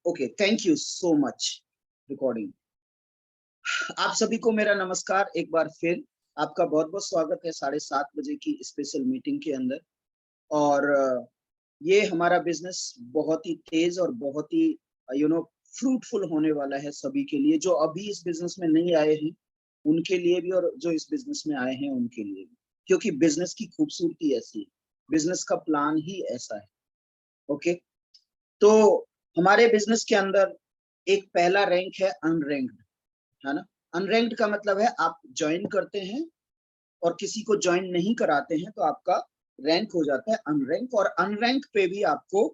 Okay, thank you so much. Recording. आप सभी को मेरा नमस्कार। एक बार फिर आपका बहुत बहुत स्वागत है 7:30 बजे की स्पेशल मीटिंग के अंदर। और ये हमारा बिजनेस बहुत ही तेज और बहुत ही फ्रूटफुल होने वाला है सभी के लिए, जो अभी इस बिजनेस में नहीं आए हैं उनके लिए भी, और जो इस बिजनेस में आए हैं उनके लिए भी, क्योंकि बिजनेस की खूबसूरती ऐसी है, बिजनेस का प्लान ही ऐसा है। ओके, तो हमारे बिजनेस के अंदर एक पहला रैंक है अनरैंक्ड, है ना। अनरैंक्ड का मतलब है आप ज्वाइन करते हैं और किसी को ज्वाइन नहीं कराते हैं तो आपका रैंक हो जाता है अनरैंक, और अनरैंक पे भी आपको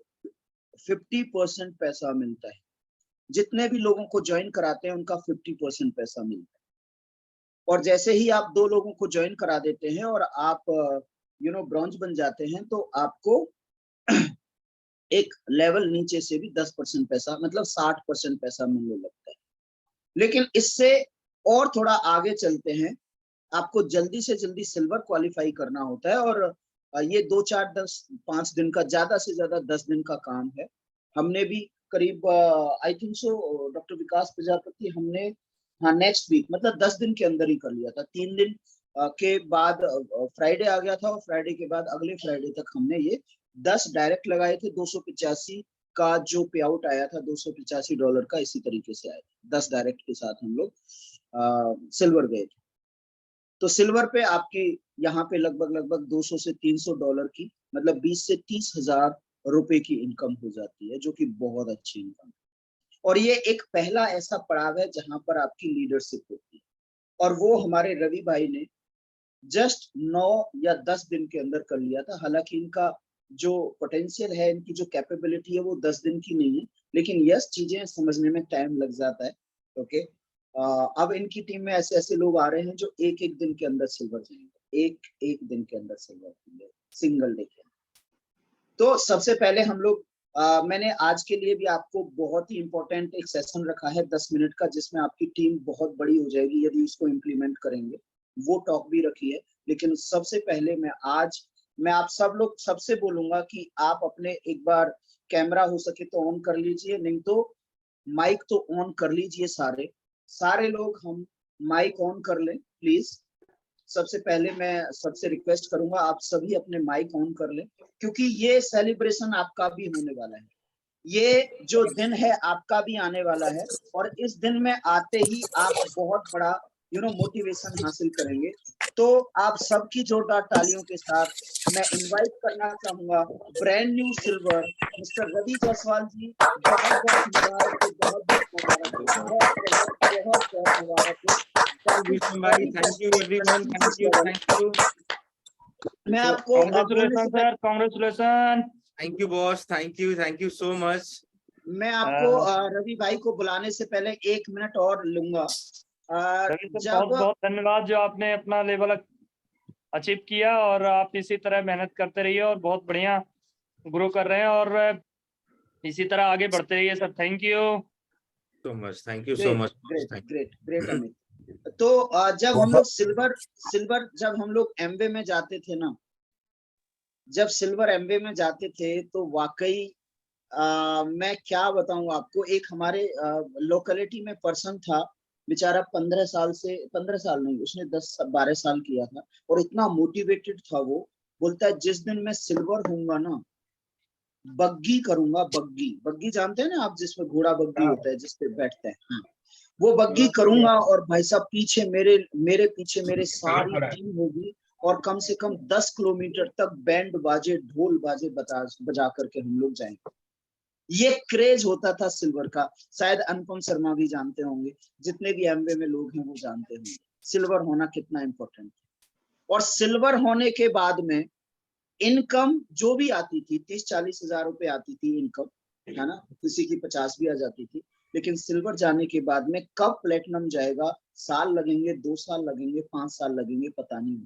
50% पैसा मिलता है। जितने भी लोगों को ज्वाइन कराते हैं उनका 50% पैसा मिलता है। और जैसे ही आप 2 लोगों को ज्वाइन करा देते हैं और आप ब्रॉन्ज बन जाते हैं तो आपको एक लेवल नीचे से भी 10% पैसा, मतलब 60% पैसा मिलने लगता है। लेकिन इससे और थोड़ा आगे चलते हैं, आपको जल्दी से जल्दी सिल्वर क्वालिफाई करना होता है। और ये 2 4 10 5 दिन का, ज्यादा से ज्यादा 10 दिन का काम है। हमने भी करीब आई थिंक सो डॉक्टर विकास प्रजापति, हमने हाँ नेक्स्ट वीक, मतलब 10 दिन के अंदर ही कर लिया था। 3 दिन के बाद फ्राइडे आ गया था, और फ्राइडे के बाद अगले फ्राइडे तक हमने ये 10 डायरेक्ट लगाए थे। 285 का जो पे आउट आया था, $285 का, इसी तरीके से आया था। 10 डायरेक्ट के साथ हम लोग सिल्वर गए थे। तो सिल्वर पे आपके यहाँ पे लगभग 200 से $300 की, मतलब 20 से 30 हजार रुपए की इनकम हो जाती है, जो कि बहुत अच्छी इनकम है। और ये एक पहला ऐसा पड़ाव है जहां पर आपकी लीडरशिप होती है, और वो हमारे रवि भाई ने जस्ट 9 या 10 दिन के अंदर कर लिया था। हालांकि इनका जो पोटेंशियल है, इनकी जो कैपेबिलिटी है, वो 10 दिन की नहीं है, लेकिन यस, चीजें समझने में टाइम लग जाता है। ओके, अब इनकी टीम में ऐसे ऐसे लोग आ रहे हैं जो एक एक दिन के अंदर सिल्वर जाएंगे, एक एक दिन के अंदर सिल्वर जाएंगे, सिंगल डे के अंदर। तो सबसे पहले हम लोग मैंने आज के लिए भी आपको बहुत ही इंपॉर्टेंट एक सेशन रखा है 10 मिनट का, जिसमें आपकी टीम बहुत बड़ी हो जाएगी यदि इसको इम्प्लीमेंट करेंगे। वो टॉक भी रखी है। लेकिन सबसे पहले मैं आप सब लोग सबसे बोलूंगा कि आप अपने एक बार कैमरा हो सके तो ऑन कर लीजिए, नहीं तो माइक तो ऑन कर लीजिए। सारे सारे लोग हम माइक ऑन कर लें प्लीज। सबसे पहले मैं सबसे रिक्वेस्ट करूंगा आप सभी अपने माइक ऑन कर लें, क्योंकि ये सेलिब्रेशन आपका भी होने वाला है। ये जो दिन है आपका भी आने वाला है, और इस दिन में आते ही आप बहुत बड़ा मोटिवेशन हासिल करेंगे। तो आप सबकी जोरदार तालियों के साथ मैं इनवाइट करना चाहूंगा brand new silver mister Ravi Jaiswal ji. बहुत बहुत मुबारक हो, बहुत बहुत मुबारक हो, बहुत बहुत बहुत बहुत मुबारक हो। Thank you, भाई, thank you everyone, thank you. मैं आपको बोलने से sir, congratulation. Thank you boss, thank you so much. मैं आपको रवि भाई को बुलाने से पहले 1 मिनट और लूंगा। बहुत बहुत धन्यवाद जो आपने अपना लेवल अचीव किया, और आप इसी तरह मेहनत करते रहिए और बहुत बढ़िया ग्रो कर रहे हैं, और इसी तरह आगे बढ़ते रहिए sir. Thank you so much, thank you so much. Great great great Amit. तो जब हम लोग सिल्वर जब हम लोग एमवे में जाते थे ना, जब सिल्वर एमवे में जाते थे तो वाकई मैं क्या बताऊं आपको, एक हमारे लोकेलिटी में पर्सन था, बेचारा 15 साल नहीं, उसने 10 12 साल किया था, और इतना मोटिवेटेड था वो। बोलता है जिस दिन मैं सिल्वर हूंगा ना, बग्गी करूंगा। बग्गी बग्गी जानते हैं ना आप, जिसमें घोड़ा बग्गी होता है जिसपे बैठते हैं, हाँ, वो बग्गी करूंगा। और भाई साहब पीछे मेरे पीछे मेरे सारी टीम होगी, और कम से कम 10 किलोमीटर तक बैंड बाजे ढोल बाजे बजा करके हम लोग जाएंगे। ये क्रेज होता था सिल्वर का। शायद अनुपम शर्मा भी जानते होंगे, जितने भी एमवे में लोग हैं वो जानते होंगे सिल्वर होना कितना इंपॉर्टेंट है। और सिल्वर होने के बाद में इनकम जो भी आती थी, 30-40 हजार रुपए आती थी इनकम, है ना, किसी की 50 भी आ जाती थी। लेकिन सिल्वर जाने के बाद में कब प्लेटिनम जाएगा, साल लगेंगे, 2 साल लगेंगे, 5 साल लगेंगे, पता नहीं,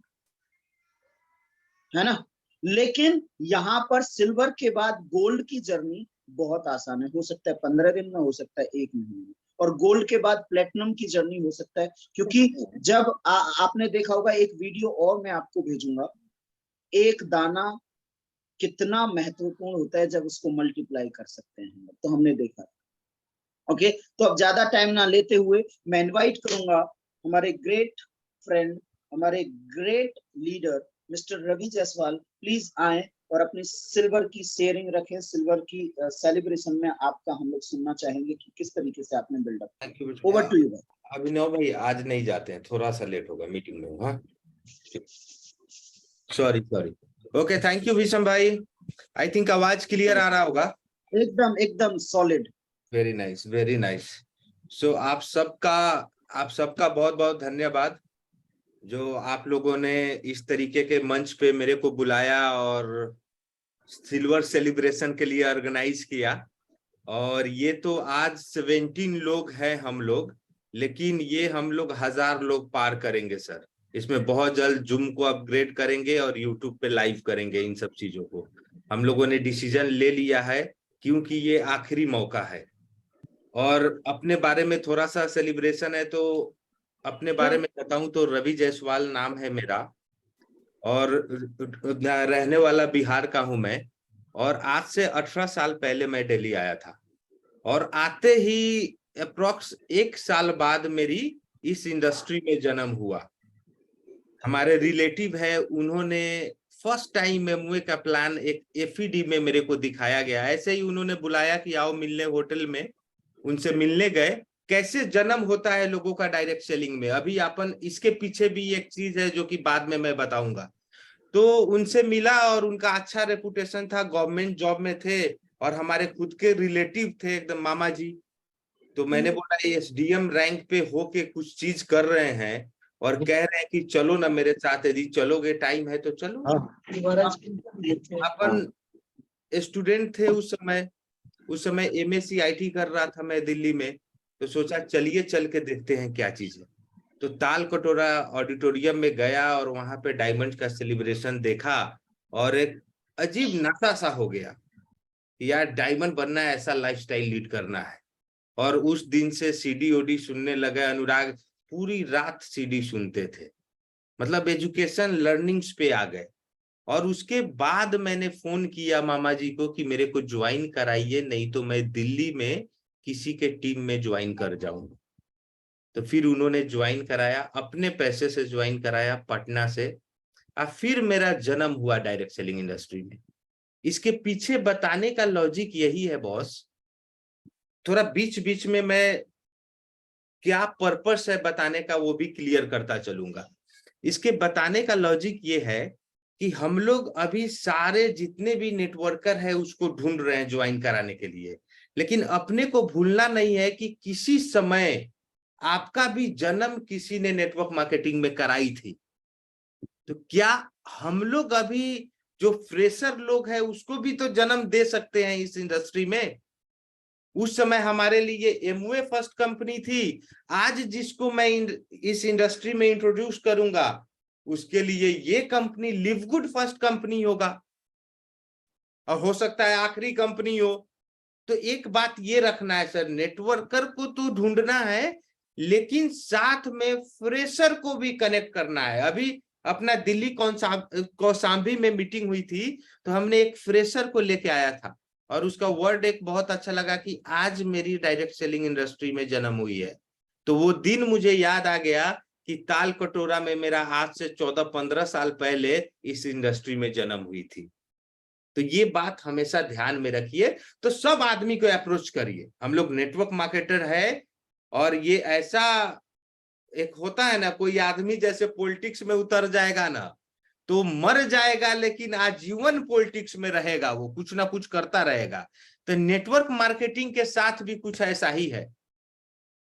है ना। लेकिन यहाँ पर सिल्वर के बाद गोल्ड की जर्नी बहुत आसान है। हो सकता है 15 दिन में, हो सकता है 1 महीने में, और गोल्ड के बाद प्लेटिनम की जर्नी हो सकता है। क्योंकि जब आपने देखा होगा, एक वीडियो और मैं आपको भेजूंगा, एक दाना कितना महत्वपूर्ण होता है जब उसको मल्टीप्लाई कर सकते हैं, तो हमने देखा। ओके, तो अब ज्यादा टाइम ना लेते हुए मैं इनवाइट करूंगा हमारे ग्रेट फ्रेंड, हमारे great leader mister Ravi Jaiswal, please आए और अपनी सिल्वर की शेयरिंग रखें। सिल्वर की सेलिब्रेशन में आपका हम लोग सुनना चाहेंगे कि किस तरीके से आपने buildup. Thank you. Over to you. Abhinav भाई आज नहीं जाते हैं, थोड़ा सा लेट होगा मीटिंग में। हाँ sorry sorry. Okay thank you विषम भाई। आई थिंक आवाज क्लियर आ रहा होगा। एकदम एकदम solid. Very nice very nice. So आप सबका बहुत बहुत धन्यवाद जो आप लोगों ने इस तरीके के मंच पे मेरे को बुलाया और सिल्वर सेलिब्रेशन के लिए ऑर्गेनाइज किया। और ये तो आज 17 लोग हैं हम लोग, लेकिन ये हम लोग 1000 लोग पार करेंगे सर। इसमें बहुत जल्द जूम को अपग्रेड करेंगे और यूट्यूब पे लाइव करेंगे। इन सब चीजों को हम लोगों ने डिसीजन ले लिया है क्योंकि ये आखिरी मौका है। और अपने बारे में थोड़ा सा सेलिब्रेशन है, तो अपने बारे में बताऊं तो रवि जायसवाल नाम है मेरा और रहने वाला बिहार का हूं मैं। और आज से 18 साल पहले मैं दिल्ली आया था और आते ही अप्रोक्स 1 साल बाद मेरी इस इंडस्ट्री में जन्म हुआ। हमारे रिलेटिव है, उन्होंने फर्स्ट टाइम एमवे का प्लान एक एफईडी में मेरे को दिखाया गया। ऐसे ही उन्होंने बुलाया कि आओ मिलने होटल में, उनसे मिलने गए। कैसे जन्म होता है लोगों का डायरेक्ट सेलिंग में, अभी अपन इसके पीछे भी एक चीज है जो कि बाद में मैं बताऊंगा। तो उनसे मिला और उनका अच्छा रेपुटेशन था, गवर्नमेंट जॉब में थे और हमारे खुद के रिलेटिव थे एकदम मामा जी। तो मैंने बोला एसडीएम रैंक पे होके कुछ चीज कर रहे हैं और कह रहे हैं कि चलो ना मेरे साथ, यदि चलोगे टाइम है तो चलो। अपन स्टूडेंट थे उस समय एमएससी आईटी कर रहा था मैं दिल्ली में। तो सोचा चलिए चल के देखते हैं क्या चीज है। तो ताल कटोरा ऑडिटोरियम में गया और वहां पे डायमंड का सेलिब्रेशन देखा और एक अजीब नशा सा हो गया, यार डायमंड बनना है, ऐसा लाइफस्टाइल लीड करना है। और उस दिन से सीडी ओडी सुनने लगे। अनुराग पूरी रात सीडी सुनते थे, मतलब एजुकेशन लर्निंग्स पे आ गए। और उसके बाद मैंने फोन किया मामा जी को कि मेरे को ज्वाइन कराइए, नहीं तो मैं दिल्ली में किसी के टीम में ज्वाइन कर जाऊंगा। तो फिर उन्होंने ज्वाइन कराया, अपने पैसे से ज्वाइन कराया पटना से। और फिर मेरा जन्म हुआ डायरेक्ट सेलिंग इंडस्ट्री में। इसके पीछे बताने का लॉजिक यही है बॉस, थोड़ा बीच बीच में मैं क्या पर्पस है बताने का वो भी क्लियर करता चलूंगा। इसके बताने का लॉजिक ये है कि हम लोग अभी सारे जितने भी नेटवर्कर है उसको ढूंढ रहे हैं ज्वाइन कराने के लिए, लेकिन अपने को भूलना नहीं है कि किसी समय आपका भी जन्म किसी ने नेटवर्क मार्केटिंग में कराई थी। तो क्या हम लोग अभी जो फ्रेशर लोग हैं उसको भी तो जन्म दे सकते हैं इस इंडस्ट्री में? उस समय हमारे लिए एमवे फर्स्ट कंपनी थी। आज जिसको मैं इस इंडस्ट्री में इंट्रोड्यूस करूंगा उसके लिए ये company live good first company होगा और हो सकता है आखिरी कंपनी हो। तो एक बात ये रखना है सर, नेटवर्कर को तो ढूंढना है लेकिन साथ में फ्रेशर को भी कनेक्ट करना है। अभी अपना दिल्ली कौशाम्बी में मीटिंग हुई थी तो हमने एक फ्रेशर को लेके आया था और उसका वर्ड एक बहुत अच्छा लगा कि आज मेरी डायरेक्ट सेलिंग इंडस्ट्री में जन्म हुई है। तो वो दिन मुझे याद आ गया कि ताल कटोरा में मेरा आज से 14-15 साल पहले इस इंडस्ट्री में जन्म हुई थी। तो ये बात हमेशा ध्यान में रखिए। तो सब आदमी को अप्रोच करिए, हम लोग नेटवर्क मार्केटर है। और ये ऐसा एक होता है ना, कोई आदमी जैसे पॉलिटिक्स में उतर जाएगा ना तो मर जाएगा, लेकिन आजीवन पॉलिटिक्स में रहेगा, वो कुछ ना कुछ करता रहेगा। तो नेटवर्क मार्केटिंग के साथ भी कुछ ऐसा ही है।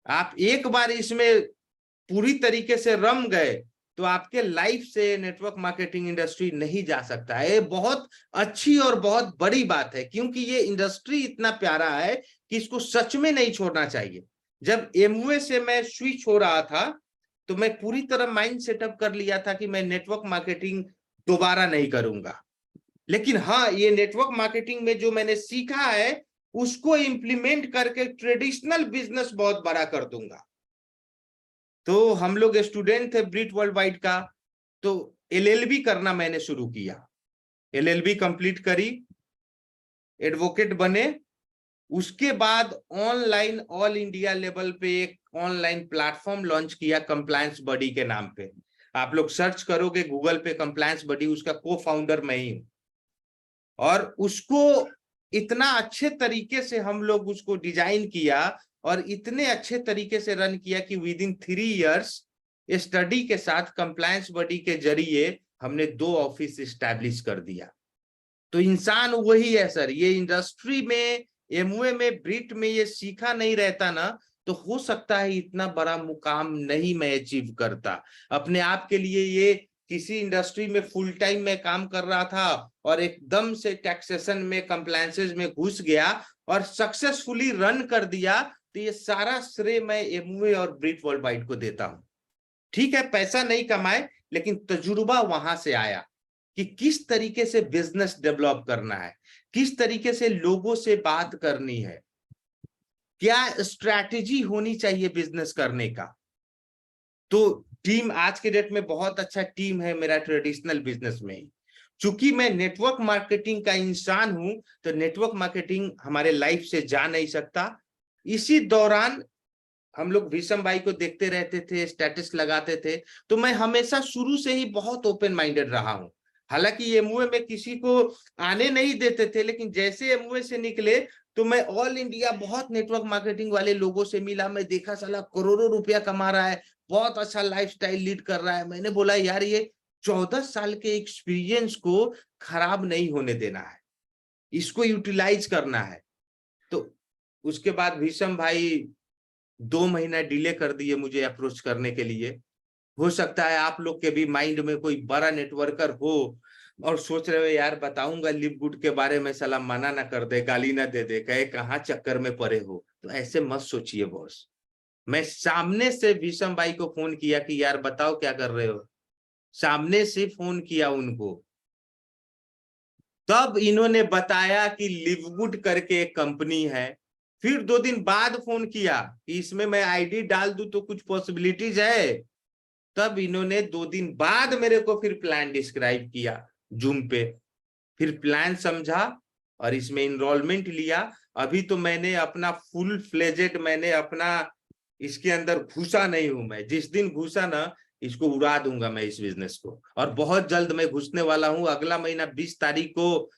आप एक बार इसमें पूरी तरीके से रम गए तो आपके लाइफ से नेटवर्क मार्केटिंग इंडस्ट्री नहीं जा सकता है। ये बहुत अच्छी और बहुत बड़ी बात है क्योंकि ये इंडस्ट्री इतना प्यारा है कि इसको सच में नहीं छोड़ना चाहिए। जब एमवे से मैं स्विच हो रहा था तो मैं पूरी तरह माइंड सेटअप कर लिया था कि मैं नेटवर्क मार्केटिंग दोबारा नहीं करूंगा। लेकिन हाँ, ये नेटवर्क मार्केटिंग में जो मैंने सीखा है उसको इंप्लीमेंट करके ट्रेडिशनल बिजनेस बहुत बड़ा कर दूंगा। तो हम लोग स्टूडेंट थे ब्रिट वर्ल्ड वाइड का, तो एलएलबी करना मैंने शुरू किया। एलएलबी कंप्लीट करी, एडवोकेट बने उसके बाद ऑनलाइन ऑल इंडिया लेवल पे एक ऑनलाइन प्लेटफॉर्म लॉन्च किया कंप्लायंस बॉडी के नाम पे। आप लोग सर्च करोगे गूगल पे कंप्लायंस बॉडी, उसका को फाउंडर मैं ही हूं। और उसको इतना अच्छे तरीके से हम लोग उसको डिजाइन किया और इतने अच्छे तरीके से रन किया कि विद इन 3 इयर्स स्टडी के साथ कंप्लायंस बॉडी के जरिए हमने 2 ऑफिस इस्टेब्लिश कर दिया। तो इंसान वही है सर, ये इंडस्ट्री में एमवे में ब्रिट में ये सीखा नहीं रहता ना, तो हो सकता है इतना बड़ा मुकाम नहीं मैं अचीव करता। अपने आप के लिए ये किसी इंडस्ट्री में फुल टाइम में काम कर रहा था और एकदम से टैक्सेशन में कंप्लायंसेस में घुस गया और सक्सेसफुली रन कर दिया, तो ये सारा श्रेय मैं एमवे और ब्रिट वर्ल्ड वाइड को देता हूं। ठीक है, पैसा नहीं कमाए, लेकिन तजुर्बा वहां से आया कि किस तरीके से बिजनेस डेवलप करना है, किस तरीके से लोगों से बात करनी है, क्या स्ट्रैटेजी होनी चाहिए बिजनेस करने का। तो टीम आज के डेट में बहुत अच्छा टीम है मेरा ट्रेडिशनल बिजनेस में। चूंकि मैं नेटवर्क मार्केटिंग का इंसान हूं, तो नेटवर्क मार्केटिंग हमारे लाइफ से जा नहीं सकता। इसी दौरान हम लोग भीषम भाई को देखते रहते थे, स्टेटस लगाते थे, तो मैं हमेशा शुरू से ही बहुत ओपन माइंडेड रहा हूं। हालांकि एमवे में किसी को आने नहीं देते थे, लेकिन जैसे एमवे से निकले तो मैं ऑल इंडिया बहुत नेटवर्क मार्केटिंग वाले लोगों से मिला। मैं देखा साला करोड़ों रुपया कमा रहा है, बहुत अच्छा लाइफस्टाइल लीड कर रहा है। मैंने बोला यार ये 14 साल के एक्सपीरियंस को खराब नहीं होने देना है, इसको यूटिलाइज करना है। तो उसके बाद भीषम भाई 2 महीना डिले कर दिए मुझे अप्रोच करने के लिए। हो सकता है आप लोग के भी माइंड में कोई बड़ा नेटवर्कर हो और सोच रहे हो यार बताऊंगा लिव गुड के बारे में, साला मना ना कर दे, गाली ना दे दे, कहे कहाँ चक्कर में पड़े हो। तो ऐसे मत सोचिए बॉस। मैं सामने से भीषम भाई को फोन किया कि यार बताओ क्या कर रहे हो, सामने से फोन किया उनको, तब इन्होंने बताया कि लिव गुड करके एक कंपनी है। फिर 2 दिन बाद फोन किया कि इसमें मैं आईडी डाल दूं तो कुछ पॉसिबिलिटीज है। तब इन्होंने 2 दिन बाद मेरे को फिर प्लान डिस्क्राइब किया जूम पे, फिर प्लान समझा और इसमें इनरोलमेंट लिया। अभी तो मैंने अपना फुल फ्लेजेड मैंने अपना इसके अंदर घुसा नहीं हूं। मैं जिस दिन घुसा ना, इसको उड़ा दूंगा मैं इस बिजनेस को, और बहुत जल्द मैं घुसने वाला हूं। अगला महीना 20 तारीख को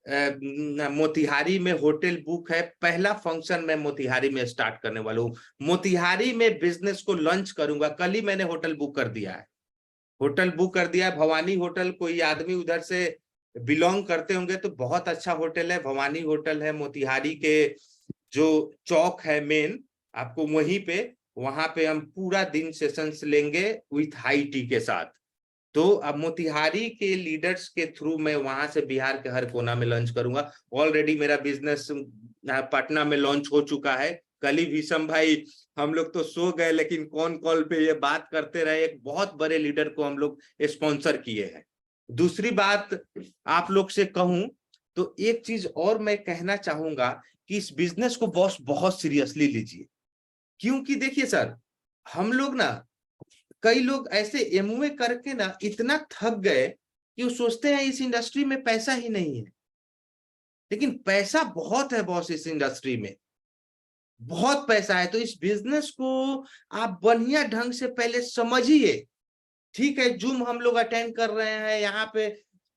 मोतिहारी में होटल बुक है, पहला फंक्शन मैं मोतिहारी में स्टार्ट करने वाला हूँ। मोतिहारी में बिजनेस को लॉन्च करूंगा। कल ही मैंने होटल बुक कर दिया है, होटल बुक कर दिया है भवानी होटल। कोई आदमी उधर से बिलोंग करते होंगे तो बहुत अच्छा होटल है, भवानी होटल है मोतिहारी के जो चौक है मेन, आपको वहीं पे, वहां पे हम पूरा दिन सेशंस लेंगे विथ हाई टी के साथ। तो अब मोतिहारी के लीडर्स के थ्रू मैं वहां से बिहार के हर कोना में लॉन्च करूंगा। ऑलरेडी मेरा बिजनेस पटना में लॉन्च हो चुका है। कल ही भीषम भाई हम लोग तो सो गए, लेकिन कौन कॉल पे ये बात करते रहे। एक बहुत बड़े लीडर को हम लोग स्पॉन्सर किए हैं। दूसरी बात आप लोग से कहूं तो एक चीज और मैं कहना चाहूंगा कि इस बिजनेस को बॉस बहुत सीरियसली लीजिए। क्योंकि देखिए सर, हम लोग ना, कई लोग ऐसे एमवे करके ना इतना थक गए कि वो सोचते हैं इस इंडस्ट्री में पैसा ही नहीं है। लेकिन पैसा बहुत है बॉस, इस इंडस्ट्री में बहुत पैसा है। तो इस बिजनेस को आप बढ़िया ढंग से पहले समझिए। ठीक है, जूम हम लोग अटेंड कर रहे हैं यहाँ पे,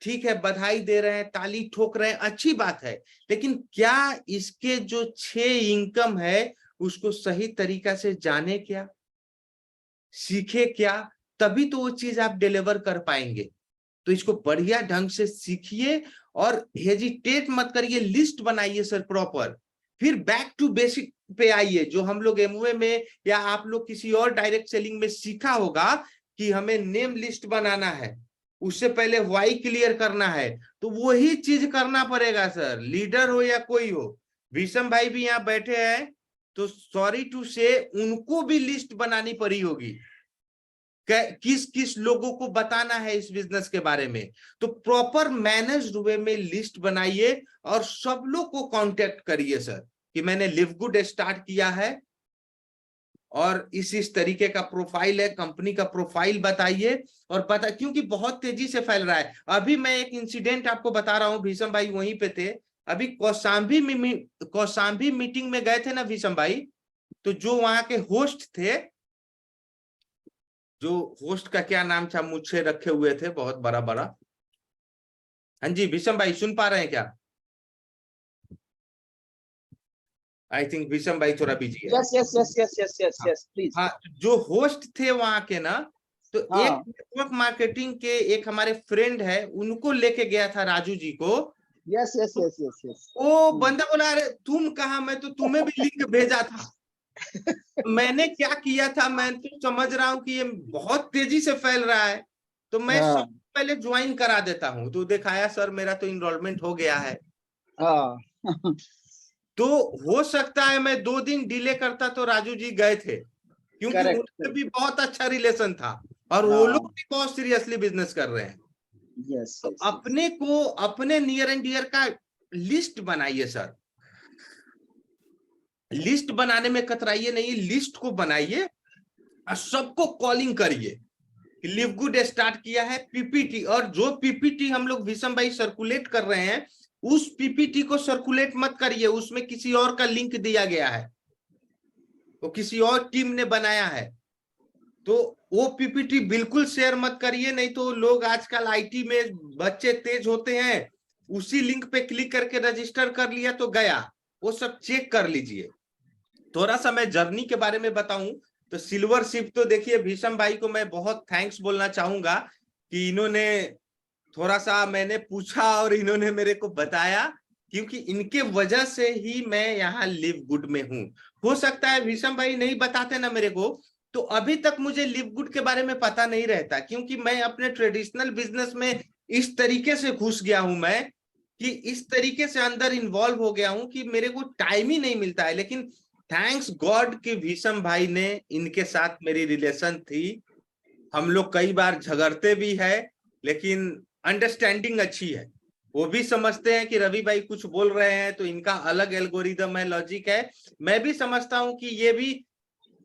ठीक है, बधाई दे रहे हैं, ताली ठोक रहे हैं, अच्छी बात है। लेकिन क्या इसके जो 6 इनकम है उसको सही तरीका से जाने, क्या सीखे, क्या तभी तो वो चीज आप डिलीवर कर पाएंगे। तो इसको बढ़िया ढंग से सीखिए और हेजिटेट मत करिए, लिस्ट बनाइए सर प्रॉपर। फिर बैक टू बेसिक पे आइए, जो हम लोग एमवे में या आप लोग किसी और डायरेक्ट सेलिंग में सीखा होगा कि हमें नेम लिस्ट बनाना है, उससे पहले वाई क्लियर करना है। तो वही चीज करना पड़ेगा सर, लीडर हो या कोई हो। भीषम भाई भी यहाँ बैठे हैं तो सॉरी टू से उनको भी लिस्ट बनानी पड़ी होगी, किस किस लोगों को बताना है इस बिजनेस के बारे में। तो प्रॉपर मैनेज्ड वे में लिस्ट बनाइए और सब लोग को कांटेक्ट करिए सर कि मैंने लिव गुड स्टार्ट किया है और इस तरीके का प्रोफाइल है, कंपनी का प्रोफाइल बताइए और पता, क्योंकि बहुत तेजी से फैल रहा है। अभी मैं एक इंसिडेंट आपको बता रहा हूं, भीषम भाई वहीं पे थे, अभी कौशाम्बी मीटिंग में गए थे ना विषम भाई, तो जो वहां के होस्ट थे, जो होस्ट का क्या नाम था, मुझे रखे हुए थे बहुत बड़ा बड़ा। हाँ जी विषम भाई सुन पा रहे हैं क्या? आई थिंक विषम भाई थोड़ा बिजी है। Yes yes yes yes yes yes yes please. हाँ, जो होस्ट थे वहां के ना, तो हाँ। एक नेटवर्क मार्केटिंग के एक हमारे फ्रेंड है, उनको लेके गया था राजू जी को। Yes yes yes yes yes. वो बंदा बोला अरे तुम कहाँ, मैं तो तुम्हें भी लिंक भेजा था। मैंने क्या किया था, मैं तो समझ रहा हूँ कि ये बहुत तेजी से फैल रहा है, तो मैं हाँ। सबसे पहले ज्वाइन करा देता हूँ। तो दिखाया सर मेरा तो इनरोलमेंट हो गया है। हाँ। तो हो सकता है मैं 2 दिन डिले करता तो राजू जी गए थे, क्योंकि Correct, उनसे भी बहुत अच्छा रिलेशन था और वो हाँ। लोग भी बहुत सीरियसली बिजनेस कर रहे हैं। यस तो यस। अपने को अपने नियर एंड डियर का लिस्ट बनाइए सर। लिस्ट बनाने में कतराइए नहीं, लिस्ट को बनाइए और सबको कॉलिंग करिए। लिव गुड स्टार्ट किया है पीपीटी, और जो पीपीटी हम लोग विषम भाई सर्कुलेट कर रहे हैं, उस पीपीटी को सर्कुलेट मत करिए, उसमें किसी और का लिंक दिया गया है, वो किसी और टीम ने बनाया है। तो वो पीपीटी बिल्कुल शेयर मत करिए, नहीं तो लोग आजकल आईटी में बच्चे तेज होते हैं, उसी लिंक पे क्लिक करके रजिस्टर कर लिया तो गया। वो सब चेक कर लीजिए। थोड़ा सा मैं जर्नी के बारे में बताऊं तो सिल्वर शिप तो देखिए भीषम भाई को मैं बहुत थैंक्स बोलना चाहूंगा कि इन्होंने थोड़ा सा, मैंने पूछा और इन्होंने मेरे को बताया, क्योंकि इनके वजह से ही मैं यहाँ लिव गुड में हूँ। हो सकता है भीषम भाई नहीं बताते ना मेरे को, तो अभी तक मुझे लिव गुड के बारे में पता नहीं रहता, क्योंकि मैं अपने ट्रेडिशनल बिजनेस में इस तरीके से घुस गया हूं मैं, कि इस तरीके से अंदर इन्वॉल्व हो गया हूं कि मेरे को टाइम ही नहीं मिलता है। लेकिन थैंक्स गॉड कि भीषम भाई ने, इनके साथ मेरी रिलेशन थी, हम लोग कई बार झगड़ते भी है, लेकिन अंडरस्टैंडिंग अच्छी है। वो भी समझते हैं कि रवि भाई कुछ बोल रहे हैं तो इनका अलग एल्गोरिदम है, लॉजिक है। मैं भी समझता हूं कि ये भी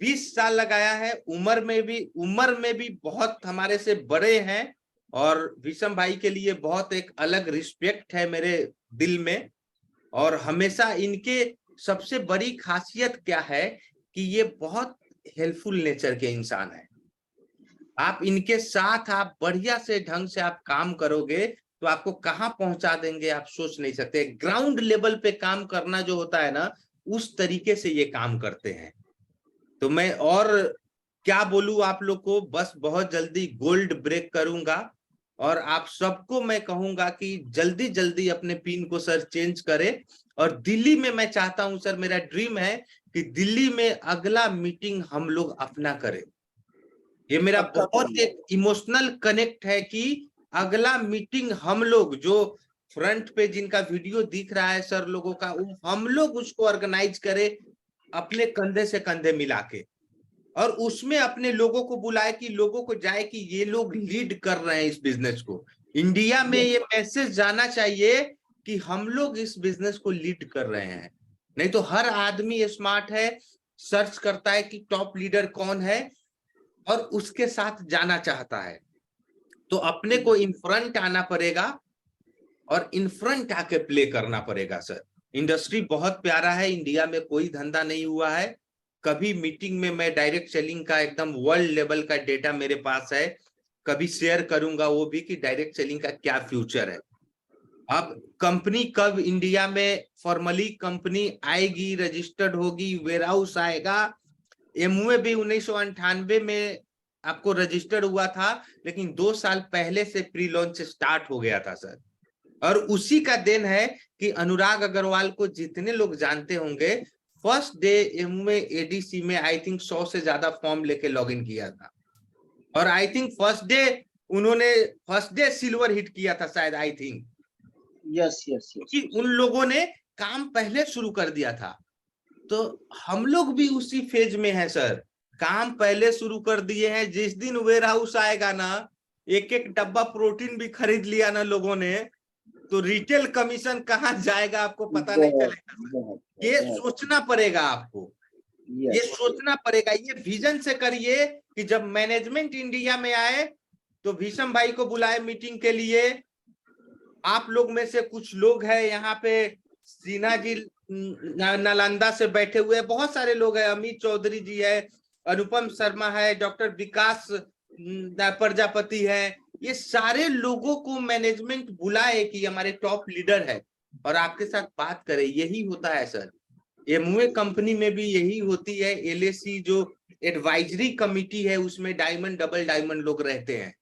20 साल लगाया है, उम्र में भी बहुत हमारे से बड़े हैं, और विषम भाई के लिए बहुत एक अलग रिस्पेक्ट है मेरे दिल में। और हमेशा इनके सबसे बड़ी खासियत क्या है कि ये बहुत हेल्पफुल नेचर के इंसान है। आप इनके साथ आप बढ़िया से ढंग से आप काम करोगे तो आपको कहां पहुंचा देंगे आप सोच नहीं सकते। ग्राउंड लेवल पे काम करना जो होता है ना, उस तरीके से ये काम करते हैं। तो मैं और क्या बोलूं आप लोग को, बस बहुत जल्दी गोल्ड ब्रेक करूंगा, और आप सबको मैं कहूंगा कि जल्दी जल्दी अपने पिन को सर चेंज करें। और दिल्ली में मैं चाहता हूं सर, मेरा ड्रीम है कि दिल्ली में अगला मीटिंग हम लोग अपना करें। ये मेरा बहुत एक इमोशनल कनेक्ट है कि अगला मीटिंग हम लोग, जो फ्रंट पे जिनका वीडियो दिख रहा है सर लोगों का, हम लोग उसको ऑर्गेनाइज करें अपने कंधे से कंधे मिला के, और उसमें अपने लोगों को बुलाए कि लोगों को जाए कि ये लोग लीड कर रहे हैं इस बिजनेस को। इंडिया में ये मैसेज जाना चाहिए कि हम लोग इस बिजनेस को लीड कर रहे हैं। नहीं तो हर आदमी स्मार्ट है, सर्च करता है कि टॉप लीडर कौन है और उसके साथ जाना चाहता है। तो अपने को इन फ्रंट आना पड़ेगा और इन फ्रंट आके प्ले करना पड़ेगा सर। इंडस्ट्री बहुत प्यारा है, इंडिया में कोई धंधा नहीं हुआ है कभी। मीटिंग में मैं डायरेक्ट सेलिंग का एकदम वर्ल्ड लेवल का डेटा मेरे पास है, कभी शेयर करूंगा वो भी कि डायरेक्ट सेलिंग का क्या फ्यूचर है। अब कंपनी कब इंडिया में फॉर्मली कंपनी आएगी, रजिस्टर्ड होगी, वेयरहाउस आएगा। एमवे भी 1998 में आपको रजिस्टर्ड हुआ था, लेकिन 2 साल पहले से प्री लॉन्च स्टार्ट हो गया था सर। और उसी का देन है कि अनुराग अग्रवाल को जितने लोग जानते होंगे, फर्स्ट डे एमवे एडीसी में आई थिंक 100 से ज्यादा फॉर्म लेके लॉग इन किया था, और I think first day silver hit किया था शायद, I think. Yes yes yes. कि उन लोगों ने काम पहले शुरू कर दिया था। तो हम लोग भी उसी फेज में है सर, काम पहले शुरू कर दिए हैं। जिस दिन वेयर हाउस आएगा ना, एक एक डब्बा प्रोटीन भी खरीद लिया ना लोगों ने, तो रिटेल कमीशन कहाँ जाएगा आपको पता नहीं चलेगा। ये सोचना पड़ेगा आपको, ये सोचना पड़ेगा। ये विजन से करिए कि जब मैनेजमेंट इंडिया में आए तो भीषम भाई को बुलाए मीटिंग के लिए। आप लोग में से कुछ लोग हैं यहाँ पे सिन्हा जी नालंदा से बैठे हुए हैं, बहुत सारे लोग हैं, अमित चौधरी जी है, अनुपम शर्मा है, डॉक्टर विकास प्रजापति है। ये सारे लोगों को मैनेजमेंट बुलाए कि हमारे टॉप लीडर है और आपके साथ बात करे। यही होता है सर, एमवे कंपनी में भी यही होती है। एलएसी जो एडवाइजरी कमिटी है उसमें डायमंड डबल डायमंड लोग रहते हैं।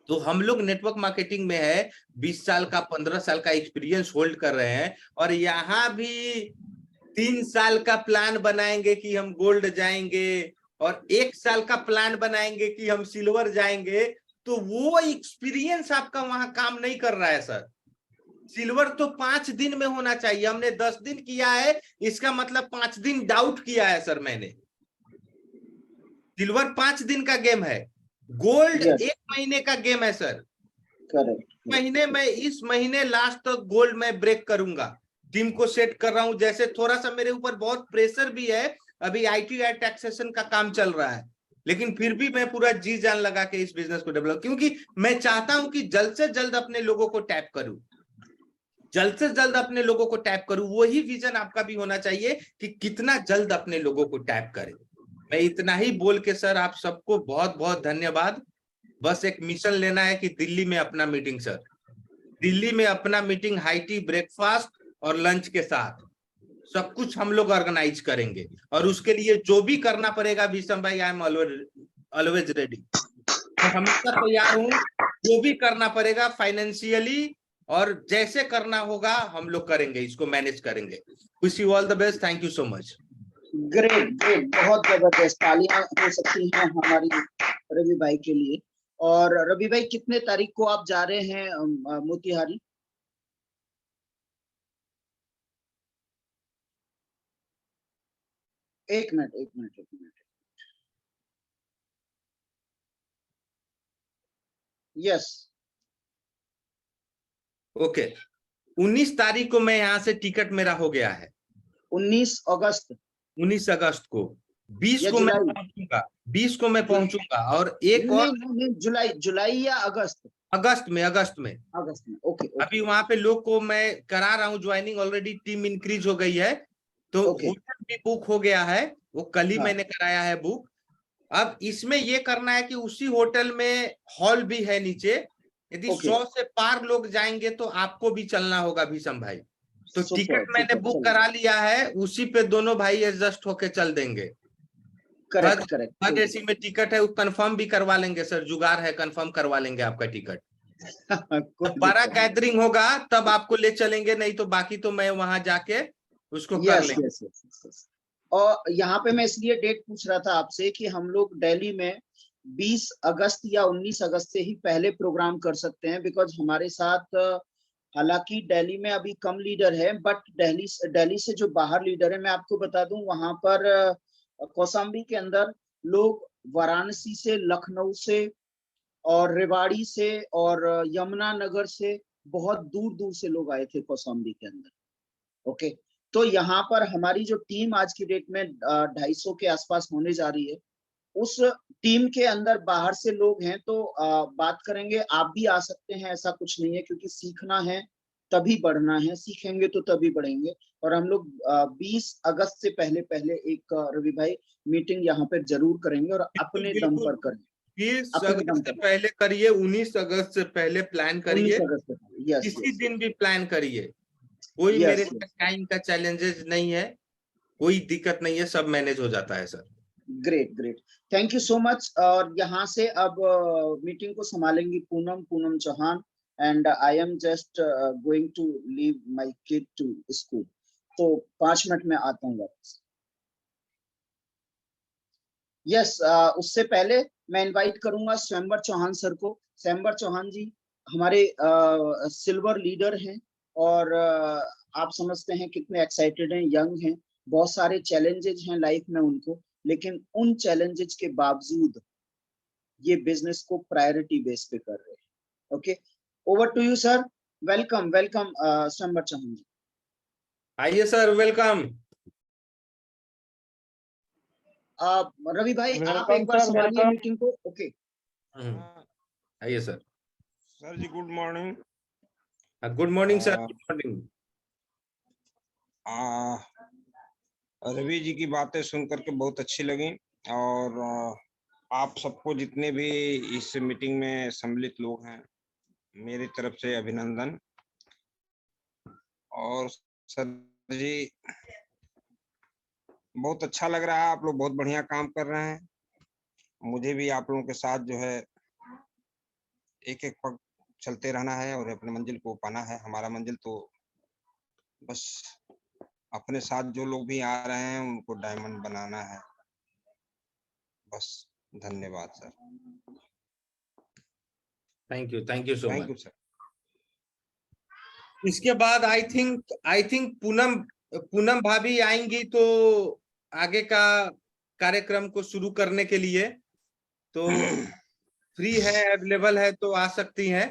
तो हम लोग नेटवर्क मार्केटिंग में है, 20 साल का 15 साल का एक्सपीरियंस होल्ड कर रहे हैं और यहाँ भी 3 साल का प्लान बनाएंगे कि हम गोल्ड जाएंगे और 1 साल का प्लान बनाएंगे कि हम सिल्वर जाएंगे। तो वो एक्सपीरियंस आपका वहां काम नहीं कर रहा है सर। सिल्वर तो 5 दिन में होना चाहिए, हमने 10 दिन किया है, इसका मतलब 5 दिन डाउट किया है सर मैंने। सिल्वर 5 दिन का गेम है, गोल्ड 1 महीने का गेम है सर। करेक्ट। महीने में इस महीने लास्ट तक गोल्ड में ब्रेक करूंगा, टीम को सेट कर रहा हूं। जैसे थोड़ा सा मेरे ऊपर बहुत प्रेशर भी है, अभी ITR टैक्सेशन का काम चल रहा है, लेकिन फिर भी मैं पूरा जी जान लगा के इस बिजनेस को डेवलप, क्योंकि मैं चाहता हूं कि जल्द से जल्द अपने लोगों को टैप करूं, जल्द से जल्द अपने लोगों को टैप करूं। वही विजन आपका भी होना चाहिए कि कितना जल्द अपने लोगों को टैप करें। मैं इतना ही बोल के सर आप सबको बहुत बहुत धन्यवाद। बस एक मिशन लेना है कि दिल्ली में अपना मीटिंग सर, दिल्ली में अपना मीटिंग, हाई टी, ब्रेकफास्ट और लंच के साथ सब कुछ हम लोग ऑर्गेनाइज करेंगे और उसके लिए जो भी करना पड़ेगा विषम भाई, आई एम ऑलवेज रेडी। मैं हमेशा तैयार हूँ, जो भी करना पड़ेगा फाइनेंशियली और जैसे करना होगा हम लोग करेंगे, इसको मैनेज करेंगे। Wish you all the best, thank you so much. Great great, बहुत जबरदस्त, तालियां हो सकती हैं हमारी रवि भाई के लिए। और रवि भाई कितने तारीख को आप जा रहे हैं मोतिहारी? एक मिनट। यस, ओके, 19 तारीख को मैं यहाँ से टिकट मेरा हो गया है, 19 अगस्त 19 अगस्त को। 20 या को मैं जुलाई? पहुंचूंगा, 20 को मैं पहुंचूंगा और एक और नहीं, जुलाई या अगस्त? अगस्त में अगस्त में, ओके। अभी वहां पे लोग को मैं करा रहा हूँ ज्वाइनिंग, ऑलरेडी टीम इंक्रीज हो गई है, तो होटल भी बुक हो गया है, वो कल ही मैंने कराया है बुक। अब इसमें ये करना है कि उसी होटल में हॉल भी है नीचे, यदि 100 से पार लोग जाएंगे तो आपको भी चलना होगा भीषम भाई। तो टिकट मैंने बुक करा लिया है, उसी पे दोनों भाई एडजस्ट होके चल देंगे। करेक्ट। थर्ड एसी में टिकट है, वो कंफर्म भी करवा लेंगे सर, जुगाड़ है, कंफर्म करवा लेंगे आपका टिकट। बड़ा गैदरिंग होगा तब आपको ले चलेंगे, नहीं तो बाकी तो मैं वहां जाके उसको कर लेंगे। यस। और यहाँ पे मैं इसलिए डेट पूछ रहा था आपसे कि हम लोग दिल्ली में 20 अगस्त या 19 अगस्त से ही पहले प्रोग्राम कर सकते हैं, बिकॉज हमारे साथ हालांकि दिल्ली में अभी कम लीडर है, बट दिल्ली से जो बाहर लीडर है, मैं आपको बता दूं वहां पर कौशाम्बी के अंदर लोग वाराणसी से, लखनऊ से और रेवाड़ी से और यमुनानगर से, बहुत दूर दूर से लोग आए थे कौशाम्बी के अंदर। ओके, तो यहाँ पर हमारी जो टीम आज की डेट में 250 के आसपास होने जा रही है, उस टीम के अंदर बाहर से लोग हैं, तो बात करेंगे। आप भी आ सकते हैं, ऐसा कुछ नहीं है, क्योंकि सीखना है तभी बढ़ना है, सीखेंगे तो तभी बढ़ेंगे। और हम लोग 20 अगस्त से पहले एक रवि भाई मीटिंग यहाँ पे जरूर करेंगे और अपने दम पर करेंगे। 20 अगस्त से पहले करिए, 19 अगस्त से पहले प्लान करिए, किसी दिन भी प्लान करिए, कोई मेरे टाइम का चैलेंजेस नहीं है, कोई दिक्कत नहीं है, सब मैनेज हो जाता है sir. Great, thank you so much. और यहाँ से अब मीटिंग को संभालेंगी Poonam Chauhan, and I am just going to leave my kid to school. तो 5 मिनट में आता हूँ वापस। यस, उससे पहले मैं इनवाइट करूंगा स्वयंवर चौहान सर को। स्वयंवर चौहान जी हमारे सिल्वर लीडर हैं और आप समझते हैं कितने एक्साइटेड हैं, यंग हैं, बहुत सारे चैलेंजेस हैं लाइफ में उनको, लेकिन उन चैलेंजेस के बावजूद ये बिजनेस को प्रायोरिटी बेस पे कर रहे हैं। Okay, over to you sir. Welcome Swayamvar Chauhan जी। आइए सर, वेलकम। रवि भाई आप एक बार संभालिए मीटिंग को। ओके, आइए sir. Sir ji good morning. Good morning sir, good morning. Ravi ji की बातें सुन करके बहुत अच्छी लगी और आप सबको जितने भी इस मीटिंग में सम्मिलित लोग हैं मेरी तरफ से अभिनंदन। और सर जी बहुत अच्छा लग रहा है, आप लोग बहुत बढ़िया काम कर रहे हैं। मुझे भी आप लोगों के साथ जो है एक एक पग चलते रहना है और अपने मंजिल को पाना है। हमारा मंजिल तो बस अपने साथ जो लोग भी आ रहे हैं उनको डायमंड बनाना है बस। धन्यवाद sir. Thank you so thank you much. Sir. इसके बाद आई थिंक पूनम भाभी आएंगी तो आगे का कार्यक्रम को शुरू करने के लिए, तो फ्री है, अवेलेबल है तो आ सकती हैं।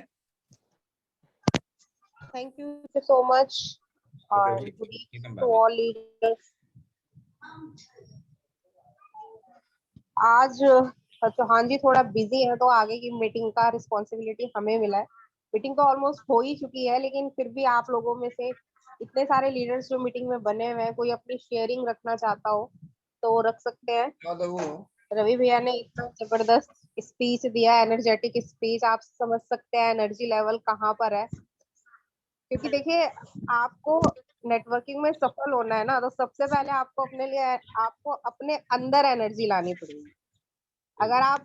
Thank you so much. Good evening to all leaders. आज चौहान जी थोड़ा बिजी है तो आगे की मीटिंग का रिस्पॉन्सिबिलिटी हमें मिला है। मीटिंग तो ऑलमोस्ट हो ही चुकी है, लेकिन फिर भी आप लोगों में से इतने सारे लीडर्स जो मीटिंग में बने हुए हैं, कोई अपनी शेयरिंग रखना चाहता हो तो रख सकते हैं। रवि भैया ने इतना जबरदस्त स्पीच दिया, एनर्जेटिक स्पीच, आप समझ सकते हैं एनर्जी लेवल कहाँ पर है। क्योंकि देखिए, आपको नेटवर्किंग में सफल होना है ना, तो सबसे पहले आपको अपने अंदर एनर्जी लानी पड़ेगी। अगर आप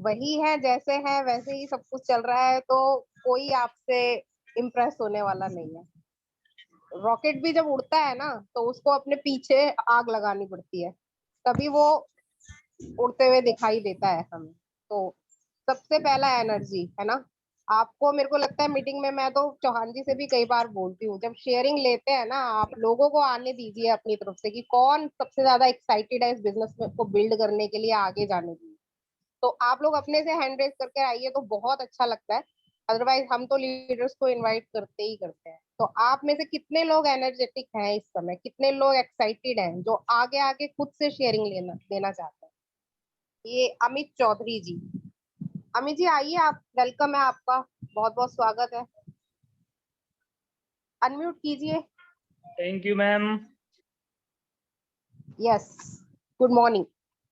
वही हैं, जैसे हैं वैसे ही सब कुछ चल रहा है, तो कोई आपसे इम्प्रेस होने वाला नहीं है। रॉकेट भी जब उड़ता है ना, तो उसको अपने पीछे आग लगानी पड़ती है, तभी वो उड़ते हुए दिखाई देता है हमें। तो सबसे पहला एनर्जी है ना। आपको, मेरे को लगता है मीटिंग में, मैं तो चौहान जी से भी कई बार बोलती हूँ, जब शेयरिंग लेते हैं ना, आप लोगों को आने दीजिए अपनी तरफ से कि कौन सबसे ज्यादा एक्साइटेड है इस बिजनेस को बिल्ड करने के लिए, आगे जाने के लिए। तो आप लोग अपने से हैंड रेज करके आइए तो बहुत अच्छा लगता है। अदरवाइज हम तो लीडर्स को इनवाइट करते ही करते हैं। तो आप में से कितने लोग एनर्जेटिक हैं इस समय, कितने लोग एक्साइटेड हैं जो आगे आगे खुद से शेयरिंग देना चाहते हैं? ये अमित चौधरी जी, अमित जी आइए, आप, वेलकम है आपका, बहुत बहुत स्वागत है। अनम्यूट कीजिए। Thank you ma'am. Yes, good morning.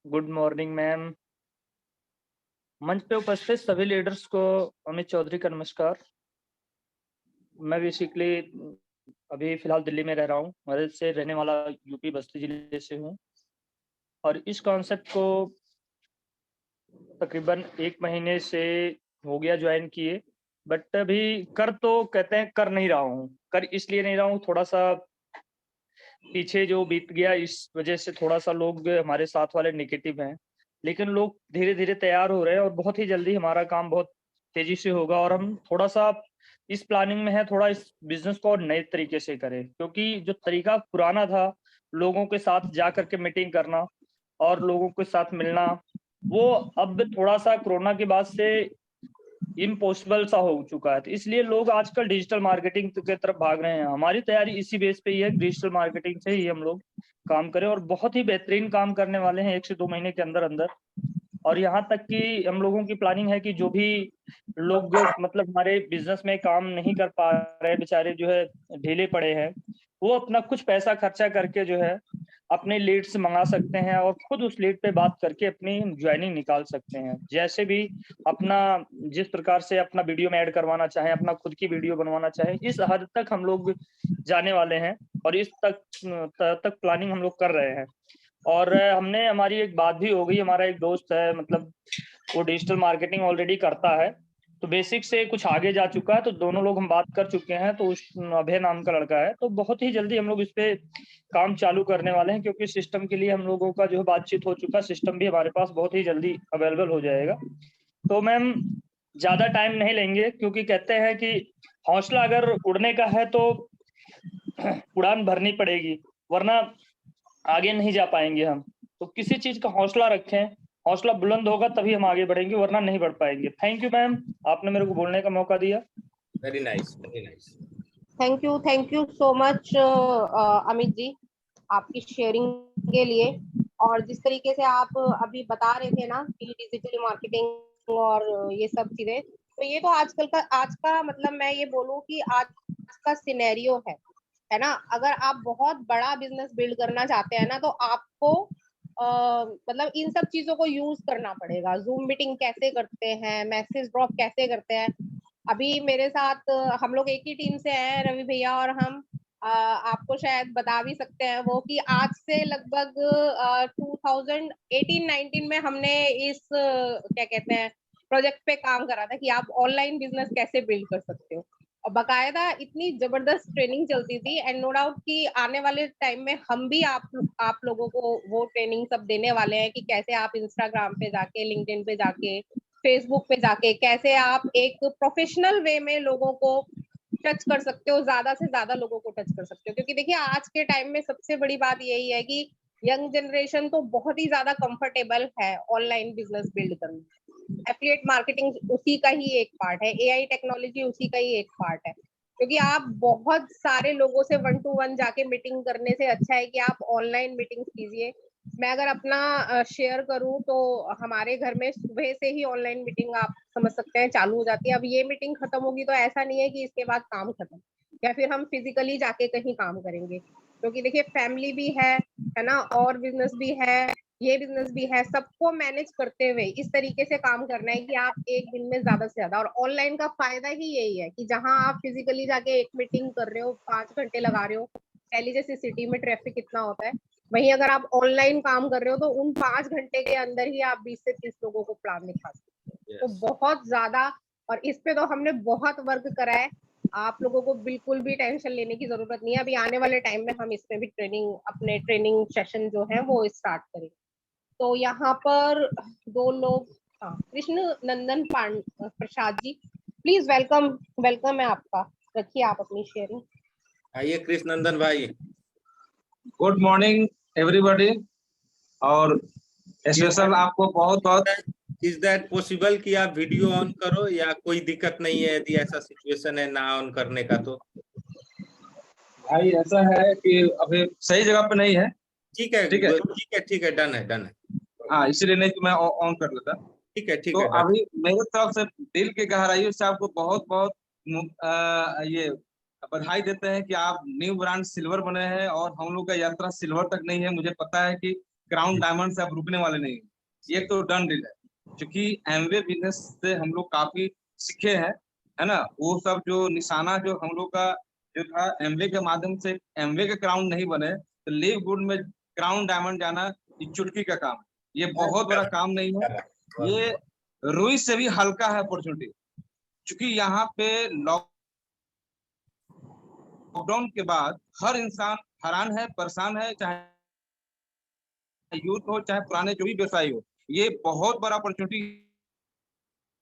Good morning ma'am. मंच पे उपस्थित सभी लीडर्स को अमित चौधरी का नमस्कार। मैं बेसिकली अभी फिलहाल दिल्ली में रह रहा हूँ, मदद से रहने वाला यूपी बस्ती जिले से हूँ, और इस कॉन्सेप्ट को तकरीबन 1 महीने से हो गया ज्वाइन किए, बट अभी कर तो कहते हैं कर नहीं रहा हूँ। कर इसलिए नहीं रहा हूँ, थोड़ा सा पीछे जो बीत गया इस वजह से थोड़ा सा लोग हमारे साथ वाले नेगेटिव हैं, लेकिन लोग धीरे धीरे तैयार हो रहे हैं और बहुत ही जल्दी हमारा काम बहुत तेजी से होगा। और हम थोड़ा सा इस प्लानिंग में है, थोड़ा इस बिजनेस को और नए तरीके से करें, क्योंकि जो तरीका पुराना था, लोगों के साथ जा करके मीटिंग करना और लोगों के साथ मिलना, वो अब थोड़ा सा कोरोना के बाद से इम्पॉसिबल सा हो चुका है। तो इसलिए लोग आजकल डिजिटल मार्केटिंग के तरफ भाग रहे हैं। हमारी तैयारी इसी बेस पे ही है, डिजिटल मार्केटिंग से ही हम लोग काम करें, और बहुत ही बेहतरीन काम करने वाले हैं 1 से 2 महीने के अंदर अंदर। और यहाँ तक कि हम लोगों की प्लानिंग है कि जो भी लोग मतलब हमारे बिजनेस में काम नहीं कर पा रहे, बेचारे जो है ढीले पड़े हैं, वो अपना कुछ पैसा खर्चा करके जो है अपने लीड से मंगा सकते हैं और खुद उस लीड पे बात करके अपनी ज्वाइनिंग निकाल सकते हैं। जैसे भी अपना, जिस प्रकार से अपना वीडियो में ऐड करवाना चाहे, अपना खुद की वीडियो बनवाना चाहे, इस हद तक हम लोग जाने वाले हैं और इस तक प्लानिंग हम लोग कर रहे हैं। और हमने, हमारी एक बात भी हो गई, हमारा एक दोस्त है, मतलब वो डिजिटल मार्केटिंग ऑलरेडी करता है, तो बेसिक से कुछ आगे जा चुका है, तो दोनों लोग हम बात कर चुके हैं। तो उस अभय नाम का लड़का है, तो बहुत ही जल्दी हम लोग इस पे काम चालू करने वाले हैं, क्योंकि सिस्टम के लिए हम लोगों का जो बातचीत हो चुका, सिस्टम भी हमारे पास बहुत ही जल्दी अवेलेबल हो जाएगा। तो मैम ज्यादा टाइम नहीं लेंगे, क्योंकि कहते हैं कि हौसला अगर उड़ने का है तो उड़ान भरनी पड़ेगी, वरना आगे नहीं जा पाएंगे हम। तो किसी चीज का हौसला रखें, हौसला बुलंद होगा तभी हम आगे बढ़ेंगे, वरना नहीं बढ़ पाएंगे। थैंक यू मैम, आपने मेरे को बोलने का मौका दिया। Very nice, very nice. Thank you so much Amit ji, आपकी शेयरिंग के लिए। और जिस तरीके से आप अभी बता रहे थे ना कि डिजिटल मार्केटिंग और ये सब चीजें, तो ये तो आज का मतलब, मैं ये बोलूं कि आज का सिनेरियो है। है ना। अगर आप बहुत बड़ा बिजनेस बिल्ड करना चाहते हैं ना, तो आपको मतलब इन सब चीजों को यूज करना पड़ेगा। जूम मीटिंग कैसे करते हैं, मैसेज ड्रॉप कैसे करते हैं। अभी मेरे साथ हम लोग एक ही टीम से हैं, रवि भैया और हम। आपको शायद बता भी सकते हैं वो कि आज से लगभग 2018-19 में हमने इस क्या कहते हैं प्रोजेक्ट पे काम करा था कि आप ऑनलाइन बिजनेस कैसे बिल्ड कर सकते हो। और बकायदा इतनी जबरदस्त ट्रेनिंग चलती थी, एंड नो डाउट कि आने वाले टाइम में हम भी आप लोगों को वो ट्रेनिंग सब देने वाले हैं कि कैसे आप इंस्टाग्राम पे जाके, लिंक्डइन पे जाके, फेसबुक पे जाके कैसे आप एक प्रोफेशनल वे में लोगों को टच कर सकते हो, ज्यादा से ज्यादा लोगों को टच कर सकते हो। क्योंकि देखिए आज के टाइम में सबसे बड़ी बात यही है कि यंग जनरेशन तो बहुत ही ज्यादा कंफर्टेबल है ऑनलाइन बिजनेस बिल्ड करने में। एफिलिएट मार्केटिंग उसी का ही एक पार्ट है, एआई टेक्नोलॉजी उसी का ही एक पार्ट है। क्योंकि आप बहुत सारे लोगों से 1-to-1 जाके मीटिंग करने से अच्छा है कि आप ऑनलाइन मीटिंग कीजिए। मैं अगर अपना शेयर करूं तो हमारे घर में सुबह से ही ऑनलाइन मीटिंग आप समझ सकते हैं चालू हो जाती है। अब ये मीटिंग खत्म होगी तो ऐसा नहीं है कि इसके बाद काम खत्म, या फिर हम फिजिकली जाके कहीं काम करेंगे। क्योंकि देखिए फैमिली भी है ना, और बिजनेस भी है, ये बिजनेस भी है, सबको मैनेज करते हुए इस तरीके से काम करना है कि आप एक दिन में ज्यादा से ज्यादा। और ऑनलाइन का फायदा ही यही है कि जहां आप फिजिकली जाके एक मीटिंग कर रहे हो, 5 घंटे लगा रहे हो, दिल्ली जैसी सिटी में ट्रैफिक कितना होता है, वहीं अगर आप ऑनलाइन काम कर रहे हो तो उन 5 घंटे के अंदर ही आप 20 से 30 लोगों को प्लान दिखा सकते हो। तो बहुत ज्यादा, और इस पे तो हमने बहुत वर्क करा है। आप लोगों को बिल्कुल भी टेंशन लेने की जरूरत नहीं है। अभी आने वाले टाइम में हम इसमें भी अपने ट्रेनिंग सेशन जो है वो स्टार्ट करेंगे। तो यहाँ पर 2 लोग, हाँ, Krishna Nandan Prasad ji, please welcome. Welcome है आपका, रखिए आप अपनी शेयरिंग। आइए कृष्ण नंदन भाई। Good morning everybody. और स्पेशल आपको बहुत बहुत इज दैट पॉसिबल कि आप वीडियो ऑन करो, या कोई दिक्कत नहीं है यदि ऐसा सिचुएशन है ना ऑन करने का? तो भाई ऐसा है कि अभी सही जगह पे नहीं है। ठीक है, ठीक है, ठीक है, ठीक है, डन है, डन है। हाँ, इसीलिए नहीं तो मैं ऑन कर लेता। ठीक है, ठीक तो है, डन। अभी मेरे तरफ से दिल की गहराइयों से आपको बहुत बहुत ये बधाई देते हैं कि आप न्यू ब्रांड सिल्वर बने हैं। और हम लोग का यात्रा सिल्वर तक नहीं है, मुझे पता है कि क्राउन डायमंड से आप रुकने वाले नहीं हैं। ये तो डन डील है, क्योंकि एमवे बिजनेस से हम लोग काफी सीखे हैं, है ना। वो सब जो निशाना जो हम लोग का जो था एमवे के माध्यम से, एमवे के क्राउन नहीं बने तो लिव गुड में क्राउन डायमंड जाना ये चुटकी का काम है। ये बहुत बड़ा काम नहीं है, ये रुई से भी हल्का है अपॉर्चुनिटी। क्योंकि यहाँ पे लॉकडाउन के बाद हर इंसान हैरान है, परेशान है, चाहे यूथ हो चाहे पुराने जो भी व्यवसायी हो। ये बहुत बड़ा अपॉर्चुनिटी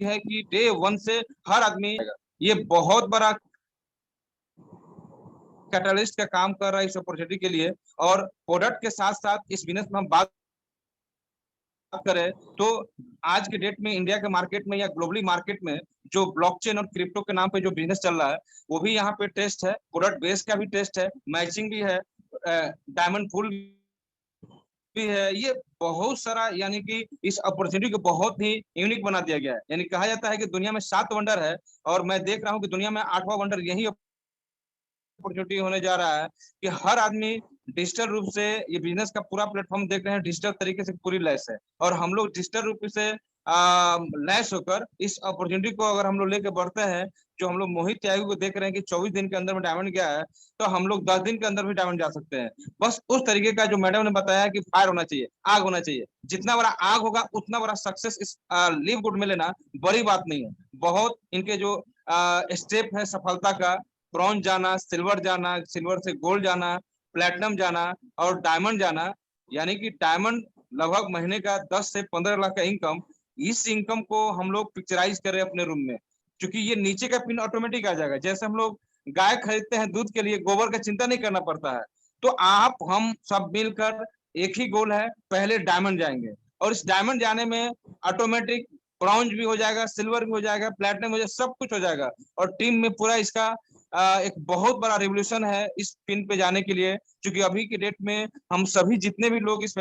है कि डे 1 से हर आदमी, ये बहुत बड़ा कैटलिस्ट का काम कर रहा है इस अपॉर्चुनिटी के लिए। और प्रोडक्ट के साथ साथ इस बिजनेस में हम बात करें तो आज के डेट में इंडिया के मार्केट में या ग्लोबली मार्केट में जो ब्लॉकचेन और क्रिप्टो के नाम पे जो बिजनेस चल रहा है वो भी यहाँ पे टेस्ट है, प्रोडक्ट बेस का भी टेस्ट है, मैचिंग भी है, डायमंड फुल भी है। ये बहुत सारा यानी कि इस अपॉर्चुनिटी को बहुत ही यूनिक बना दिया गया है। यानी कहा जाता है कि दुनिया में 7 वंडर है, और मैं देख रहा हूँ कि दुनिया में 8वां वंडर यही अपॉर्चुनिटी होने जा रहा है कि हर आदमी डिजिटल रूप से ये बिजनेस का पूरा प्लेटफॉर्म देख रहे हैं, डिजिटल तरीके से पूरी लैस है। और हम लोग डिजिटल रूप से लैस होकर इस अपॉर्चुनिटी को अगर हम लोग लेके बढ़ते हैं, जो हम लोग मोहित त्यागी को देख रहे हैं कि 24 दिन के अंदर में डायमंड गया है, तो हम लोग 10 दिन के अंदर भी डायमंड जा सकते हैं। बस उस तरीके का जो मैडम ने बताया कि फायर होना चाहिए, आग होना चाहिए। जितना बड़ा आग होगा उतना बड़ा सक्सेस इस लिव गुड में लेना बड़ी बात नहीं है। बहुत इनके जो स्टेप है सफलता का, ब्रॉन्ज जाना, सिल्वर जाना, सिल्वर से गोल्ड जाना, प्लेटिनम जाना और डायमंड जाना, यानी कि डायमंड लगभग महीने का 10 से 15 लाख का इनकम। इस इनकम को हम लोग पिक्चराइज करें अपने रूम में, क्योंकि ये नीचे का पिन ऑटोमेटिक आ जाएगा। जैसे हम लोग गाय खरीदते हैं दूध के लिए, गोबर का चिंता नहीं करना पड़ता है। तो आप हम सब मिलकर एक ही गोल है, पहले डायमंड जाएंगे, और इस डायमंड जाने में ऑटोमेटिक ब्रॉन्ज भी हो जाएगा, सिल्वर भी हो जाएगा, प्लेटिनम हो जाएगा, सब कुछ हो जाएगा। और टीम में पूरा इसका एक बहुत बड़ा रिवोल्यूशन है इस पिन पे जाने के लिए। क्योंकि अभी के डेट में हम सभी जितने भी लोग इस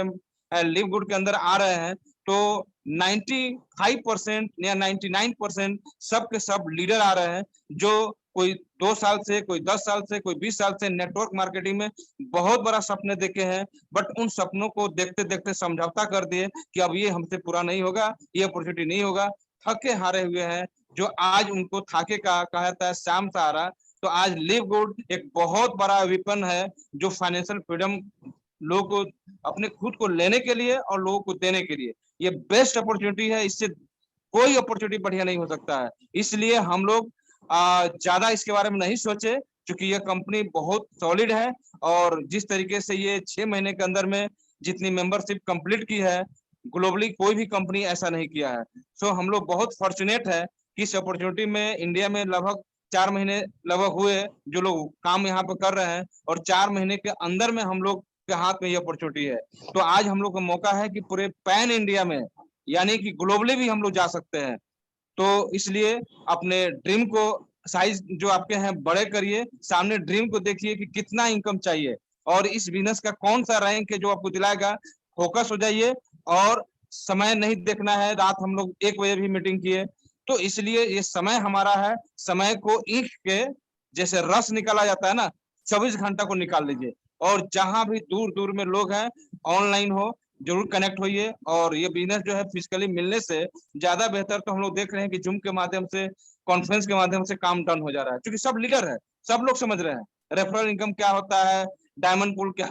लिव गुड के अंदर आ रहे हैं, तो 95% या 99% सब के सब लीडर आ रहे हैं, जो कोई 2 साल से, कोई 10 साल से, कोई 20 साल से नेटवर्क मार्केटिंग में बहुत बड़ा सपने देखे हैं, बट उन सपनों को देखते देखते समझौता कर दिए कि अब ये हमसे पूरा नहीं होगा, ये अपॉर्चुनिटी नहीं होगा, थके हारे हुए हैं। जो आज उनको थाके का कहा जाता है श्याम सहारा, तो आज लिव गुड एक बहुत बड़ा विपन है जो फाइनेंशियल फ्रीडम लोगों को अपने खुद को लेने के लिए और लोगों को देने के लिए ये बेस्ट अपॉर्चुनिटी है। इससे कोई अपॉर्चुनिटी बढ़िया नहीं हो सकता है। इसलिए हम लोग ज्यादा इसके बारे में नहीं सोचे, क्योंकि ये कंपनी बहुत सॉलिड है और जिस तरीके से ये 6 महीने के अंदर में जितनी मेंबरशिप कंप्लीट की है, ग्लोबली कोई भी कंपनी ऐसा नहीं किया है। सो हम लोग बहुत फॉर्चुनेट है कि इस अपॉर्चुनिटी में इंडिया में लगभग 4 महीने लगभग हुए जो लोग काम यहाँ पे कर रहे हैं, और 4 महीने के अंदर में हम लोग के हाथ में ये अपॉर्चुनिटी है। तो आज हम लोग का मौका है कि पूरे पैन इंडिया में यानी कि ग्लोबली भी हम लोग जा सकते हैं। तो इसलिए अपने ड्रीम को साइज जो आपके हैं बड़े करिए, सामने ड्रीम को देखिए कि कितना इनकम चाहिए और इस बिजनेस का कौन सा रैंक है जो आपको दिलाएगा। फोकस हो जाइए और समय नहीं देखना है। रात हम लोग 1 बजे भी मीटिंग किए, तो इसलिए ये समय हमारा है। समय को ईख के जैसे रस निकाला जाता है ना, 24 घंटा को निकाल लीजिए और जहां भी दूर दूर में लोग हैं ऑनलाइन हो जरूर कनेक्ट होइए। और ये बिजनेस जो है फिजिकली मिलने से ज्यादा बेहतर तो हम लोग देख रहे हैं कि जूम के माध्यम से, कॉन्फ्रेंस के माध्यम से काम डन हो जा रहा है, क्योंकि सब लीडर है, सब लोग समझ रहे हैं रेफरल इनकम क्या होता है, डायमंड पूल क्या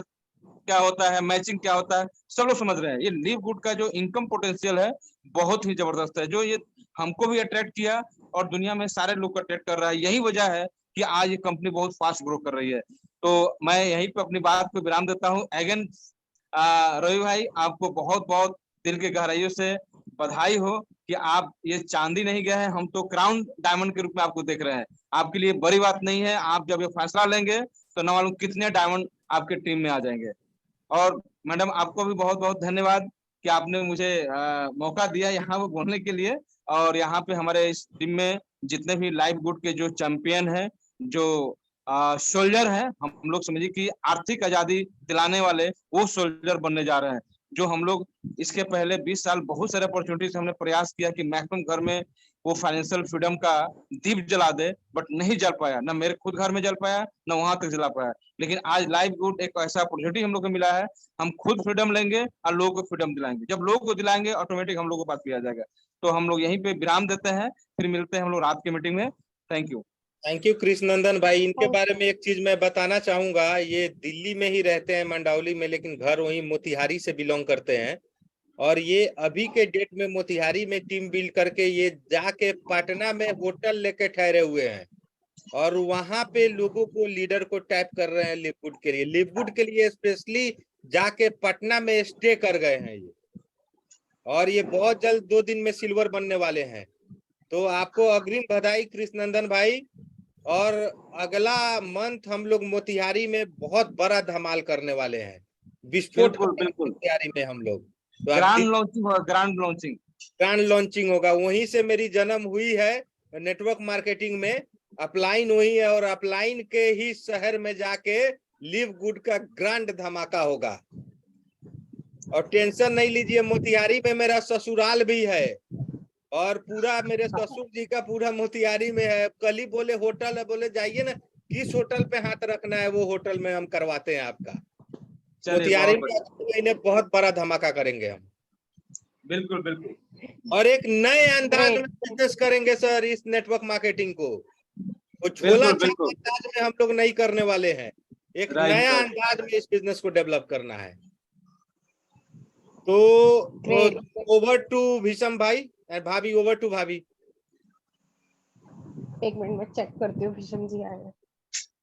क्या होता है, मैचिंग क्या होता है, सब लोग समझ रहे हैं। ये लिव गुड का जो इनकम पोटेंशियल है बहुत ही जबरदस्त है, जो ये हमको भी अट्रैक्ट किया और दुनिया में सारे लोग को अट्रैक्ट कर रहा है। यही वजह है कि आज ये कंपनी बहुत फास्ट ग्रो कर रही है। तो मैं यहीं पे अपनी बात को विराम देता हूँ। अगेन रवि भाई, आपको बहुत बहुत दिल के गहराइयों से बधाई हो कि आप ये चांदी नहीं गए हैं, हम तो क्राउन डायमंड के रूप में आपको देख रहे हैं। आपके लिए बड़ी बात नहीं है, आप जब ये फैसला लेंगे तो न मालूम कितने डायमंड आपके टीम में आ जाएंगे। और मैडम आपको भी बहुत बहुत धन्यवाद कि आपने मुझे मौका दिया यहाँ पे बोलने के लिए। और यहाँ पे हमारे इस टीम में जितने भी लाइव गुड के जो चैंपियन हैं, जो सोल्जर हैं, हम लोग समझिए कि आर्थिक आजादी दिलाने वाले वो सोल्जर बनने जा रहे हैं। जो हम लोग इसके पहले 20 साल बहुत सारे अपॉर्चुनिटी से हमने प्रयास किया कि मैक्सिमम घर में वो फाइनेंशियल फ्रीडम का दीप जला दे, बट नहीं जल पाया, ना मेरे खुद घर में जल पाया, ना वहां तक जला पाया। लेकिन आज लाइव गुड एक ऐसा अपॉर्चुनिटी हम लोग को मिला है, हम खुद फ्रीडम लेंगे और लोगों को फ्रीडम दिलाएंगे। जब लोगों को दिलाएंगे ऑटोमेटिक हम लोग को पास किया जाएगा। तो हम लोग यहीं पे विराम देते हैं, फिर मिलते हैं हम लोग रात की मीटिंग में। थैंक यू कृष्णनंदन भाई। इनके बारे में एक चीज मैं बताना चाहूंगा, ये दिल्ली में ही रहते हैं मंडावली में, लेकिन घर वहीं मोतिहारी से बिलोंग करते हैं। और ये अभी के डेट में मोतिहारी में टीम बिल्ड करके ये जाके पटना में होटल लेके ठहरे हुए हैं और वहां पे लोगों को, लीडर को टैप कर रहे हैं लिवगुड के लिए। लिवगुड के लिए स्पेशली जाके पटना में स्टे कर गए हैं ये, और ये बहुत जल्द 2 दिन में सिल्वर बनने वाले हैं। तो आपको अग्रिम बधाई कृष्णनंदन भाई। और अगला मंथ हम लोग मोतिहारी में बहुत बड़ा धमाल करने वाले हैं, विस्फोट मोतिहारी में हम लोग। तो ग्रांड लॉन्चिंग होगा, ग्रांड लॉन्चिंग होगा। वहीं से मेरी जन्म हुई है नेटवर्क मार्केटिंग में, अपलाइन वही है, और अपलाइन के ही शहर में जाके लिव गुड का ग्रांड धमाका होगा। और टेंशन नहीं लीजिए, मोतिहारी में मेरा ससुराल भी है और पूरा मेरे ससुर जी का पूरा मोतिहारी में है। कल ही बोले होटल है, बोले जाइए ना, किस होटल पे हाथ रखना है वो होटल में हम करवाते हैं आपका। मोतिहारी में बहुत बड़ा धमाका करेंगे हम। बिल्कुल बिल्कुल। और एक नए अंदाज में बिजनेस करेंगे सर इस नेटवर्क मार्केटिंग को। वो छोला छाप अंदाज में हम लोग नहीं करने वाले हैं, एक नया अंदाज में इस बिजनेस को डेवलप करना है। तो ओवर टू भीषम भाई एंड भाभी, ओवर टू भाभी। 1 मिनट में चेक करती हूँ भीषम जी आए हैं।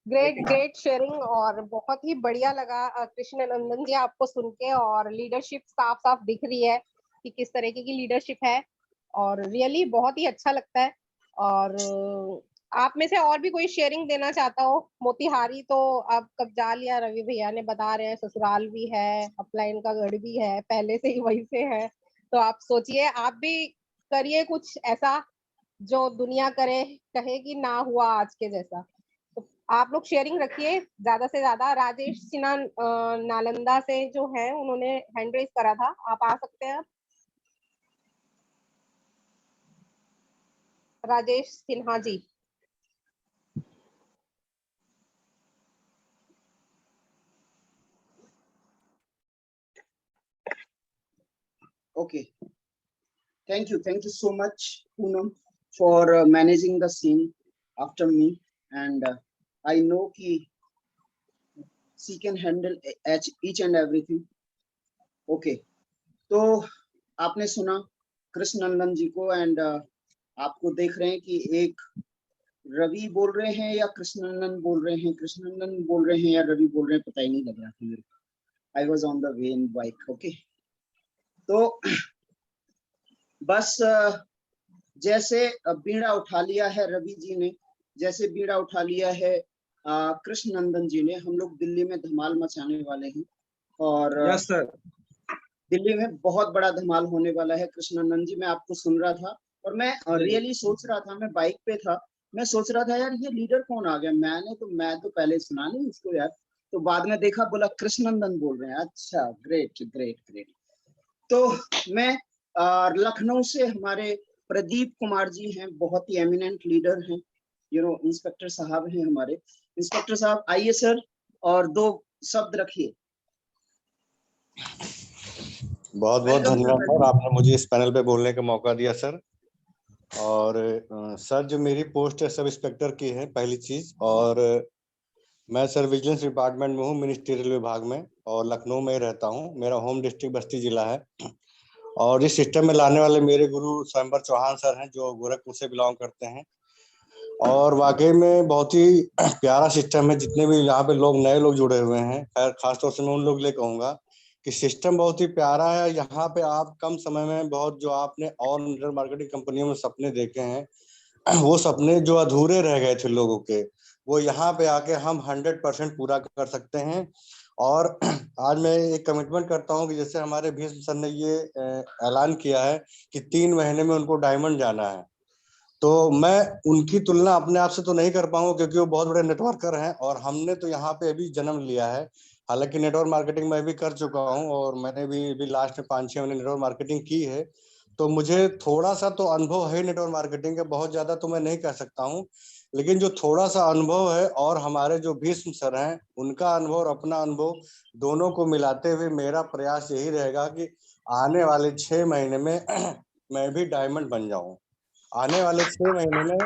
ग्रेट शेयरिंग, और बहुत ही बढ़िया लगा कृष्णनंदन जी आपको सुन के। और लीडरशिप साफ साफ दिख रही है कि किस तरीके की लीडरशिप है, और रियली बहुत ही अच्छा लगता है। और आप में से और भी कोई शेयरिंग देना चाहता हो? मोतिहारी तो आप कब्जा लिया, रवि भैया ने बता रहे हैं, ससुराल भी है, अपलाइन का गढ़ भी है, पहले से ही वहीं से है। तो आप सोचिए, आप भी करिए कुछ ऐसा जो दुनिया कहे कि ना हुआ आज के जैसा। तो आप लोग शेयरिंग रखिए ज्यादा से ज्यादा। राजेश सिन्हा नालंदा से जो है, उन्होंने हैंड रेज करा था, आप आ सकते हैं। Rajesh Sinha ji. Okay. Thank you so much, Poonam, for managing the scene after me, and I know कि she can handle each and everything. Okay. तो आपने सुना कृष्ण नंदन जी को, एंड आपको देख रहे हैं कि एक रवि बोल रहे हैं या कृष्णनंदन बोल रहे हैं, कृष्णनंदन बोल रहे हैं या रवि बोल रहे हैं, पता ही नहीं लग रहा था मेरे को। I was on the way in bike. Okay, तो बस जैसे बीड़ा उठा लिया है रवि जी ने, जैसे बीड़ा उठा लिया है कृष्णनंदन जी ने, हम लोग दिल्ली में धमाल मचाने वाले हैं, और यस सर, दिल्ली में बहुत बड़ा धमाल होने वाला है। कृष्णनंदन जी, मैं आपको सुन रहा था और मैं रियली सोच रहा था, मैं बाइक पे था, मैं सोच रहा था यार ये लीडर कौन आ गया, मैं तो पहले सुना नहीं इसको यार, तो बाद में देखा बोला कृष्णनंदन बोल रहे हैं। अच्छा, ग्रेट ग्रेट ग्रेट। तो मैं लखनऊ से हमारे प्रदीप कुमार जी हैं, बहुत ही एमिनेंट लीडर हैं, इंस्पेक्टर साहब हैं हमारे। इंस्पेक्टर साहब आइए सर, और 2 शब्द रखिए। बहुत बहुत धन्यवाद सर, आपने मुझे इस पैनल पे बोलने का मौका दिया सर। और सर, जो मेरी पोस्ट है सब इंस्पेक्टर की है पहली चीज, और मैं सर विजिलेंस डिपार्टमेंट में हूँ, मिनिस्ट्रियल विभाग में, और लखनऊ में रहता हूँ। मेरा होम डिस्ट्रिक्ट बस्ती जिला है। और इस सिस्टम में लाने वाले मेरे गुरु स्वयंवर चौहान सर हैं, जो गोरखपुर से बिलोंग करते हैं। और वाकई में बहुत ही प्यारा सिस्टम है। जितने भी यहाँ पे लोग नए लोग जुड़े हुए हैं, खैर खासतौर से मैं उन लोग के लिए कहूँगा कि सिस्टम बहुत ही प्यारा है। यहाँ पे आप कम समय में बहुत, जो आपने और नेटवर्क मार्केटिंग कंपनियों में सपने देखे हैं, वो सपने जो अधूरे रह गए थे लोगों के, वो यहाँ पे आके हम 100% पूरा कर सकते हैं। और आज मैं एक कमिटमेंट करता हूँ कि जैसे हमारे भीष्म सर ने ये ऐलान किया है कि 3 महीने में उनको डायमंड जाना है, तो मैं उनकी तुलना अपने आप से तो नहीं कर पाऊंगा, क्योंकि वो बहुत बड़े नेटवर्कर हैं और हमने तो यहाँ पे अभी जन्म लिया है। हालांकि नेटवर्क मार्केटिंग मैं भी कर चुका हूँ, और मैंने भी लास्ट में 5-6 महीने नेटवर्क मार्केटिंग की है, तो मुझे थोड़ा सा तो अनुभव है नेटवर्क मार्केटिंग का। बहुत ज्यादा तो मैं नहीं कह सकता हूँ, लेकिन जो थोड़ा सा अनुभव है, और हमारे जो भीष्म सर हैं उनका अनुभव और अपना अनुभव दोनों को मिलाते हुए मेरा प्रयास यही रहेगा कि आने वाले 6 महीने में मैं भी डायमंड बन जाऊं। आने वाले 6 महीने में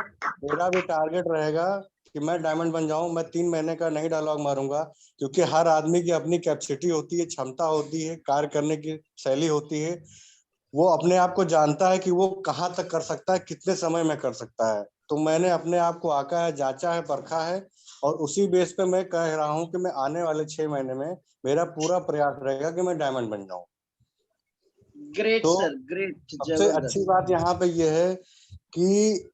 मेरा भी टारगेट रहेगा कि मैं डायमंड बन जाऊं। मैं 3 महीने का नहीं डायलॉग मारूंगा, क्योंकि हर आदमी की अपनी कैपेसिटी होती है, क्षमता होती है, कार्य करने की शैली होती है। वो अपने आप को जानता है कि वो कहाँ तक कर सकता है, कितने समय में कर सकता है। तो मैंने अपने आप को आका है, जांचा है, परखा है, और उसी बेस पे मैं कह रहा हूँ कि मैं आने वाले 6 महीने में मेरा पूरा प्रयास रहेगा कि मैं डायमंड बन जाऊं। ग्रेट तो सर, ग्रेट, सबसे अच्छी जबरदस्त। बात यहाँ पे ये है कि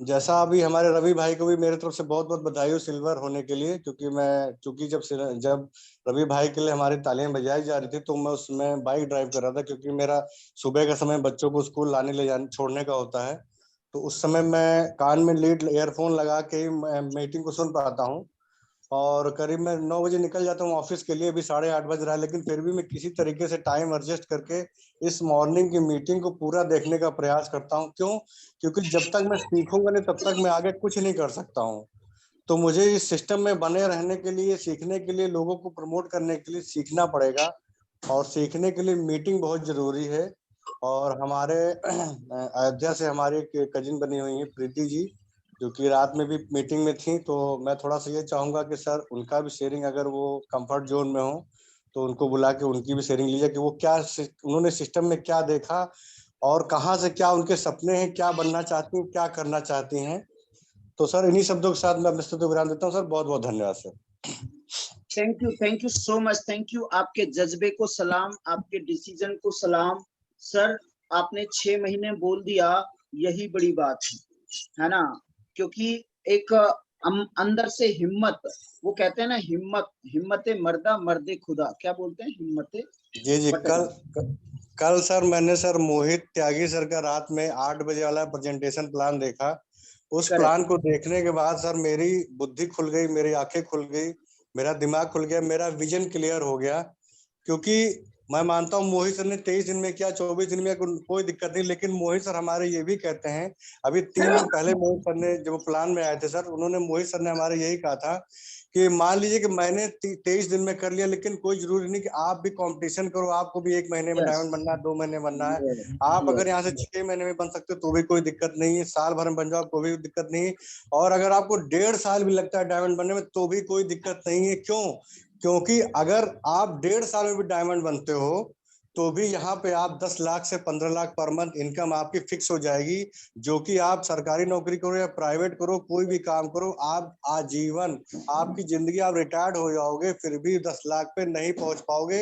जैसा अभी हमारे रवि भाई को भी मेरे तरफ से बहुत बहुत बधाई हो सिल्वर होने के लिए, क्योंकि जब रवि भाई के लिए हमारी तालियां बजाई जा रही थी, तो मैं उसमें बाइक ड्राइव कर रहा था, क्योंकि मेरा सुबह का समय बच्चों को स्कूल लाने ले जाने छोड़ने का होता है। तो उस समय मैं कान में लीड ईयरफोन लगा के ही मीटिंग को सुन पाता हूँ। और करीब मैं 9 बजे निकल जाता हूँ ऑफिस के लिए, अभी 8:30 बज रहा है, लेकिन फिर भी मैं किसी तरीके से टाइम एडजस्ट करके इस मॉर्निंग की मीटिंग को पूरा देखने का प्रयास करता हूँ। क्यों? क्योंकि जब तक मैं सीखूंगा नहीं, तब तक मैं आगे कुछ नहीं कर सकता हूँ। तो मुझे इस सिस्टम में बने रहने के लिए, सीखने के लिए, लोगों को प्रमोट करने के लिए सीखना पड़ेगा, और सीखने के लिए मीटिंग बहुत जरूरी है। और हमारे अयोध्या से हमारी एक कजिन बनी हुई है प्रीति जी, जो कि रात में भी मीटिंग में थी। तो मैं थोड़ा सा ये चाहूंगा कि सर उनका भी शेयरिंग, अगर वो कंफर्ट जोन में हो तो उनको बुला के उनकी भी शेयरिंग लीजिए कि वो क्या उन्होंने सिस्टम में क्या देखा, और कहाँ से क्या उनके सपने हैं, क्या बनना चाहती हैं, क्या करना चाहती हैं। तो सर इन्हीं शब्दों के साथ मैं अपने स्तुति विराम देता हूँ सर। बहुत बहुत धन्यवाद sir. Thank you so much, thank you. आपके जज्बे को सलाम, आपके डिसीजन को सलाम। सर, आपने 6 महीने बोल दिया, यही बड़ी बात है ना? क्योंकि एक अंदर से हिम्मत, वो कहते हैं ना, हिम्मते मर्दा मर्दे खुदा, क्या बोलते हैं, हिम्मते। जी कल सर मैंने सर मोहित त्यागी सर का रात में 8 बजे वाला प्रेजेंटेशन प्लान देखा। उस प्लान को देखने के बाद सर मेरी बुद्धि खुल गई, मेरी आंखें खुल गई, मेरा दिमाग खुल गया, मेरा विजन क्लियर हो गया। क्योंकि मैं मानता हूँ मोहित सर ने 23 दिन में किया, 24 दिन में कोई दिक्कत नहीं, लेकिन मोहित सर हमारे ये भी कहते हैं, अभी 3 दिन पहले मोहित सर ने जब प्लान में आए थे सर, उन्होंने मोहित सर ने हमारे यही कहा था कि मान लीजिए कि मैंने 23 दिन में कर लिया, लेकिन कोई जरूरी नहीं कि आप भी कंपटीशन करो, आपको भी 1 महीने में डायमंड बनना है, 2 महीने में बनना है। आप अगर यहाँ से 6 महीने में बन सकते हो तो भी कोई दिक्कत नहीं है, साल भर में बन जाओ कोई भी दिक्कत नहीं है, और अगर आपको 1.5 साल भी लगता है डायमंड बनने में तो भी कोई दिक्कत नहीं है। क्यों? क्योंकि अगर आप 1.5 साल में भी डायमंड बनते हो तो भी यहाँ पे आप 10 लाख से 15 लाख पर मंथ इनकम आपकी फिक्स हो जाएगी, जो कि आप सरकारी नौकरी करो या प्राइवेट करो, कोई भी काम करो, आप आजीवन आपकी जिंदगी, आप रिटायर्ड हो जाओगे फिर भी 10 लाख पे नहीं पहुंच पाओगे।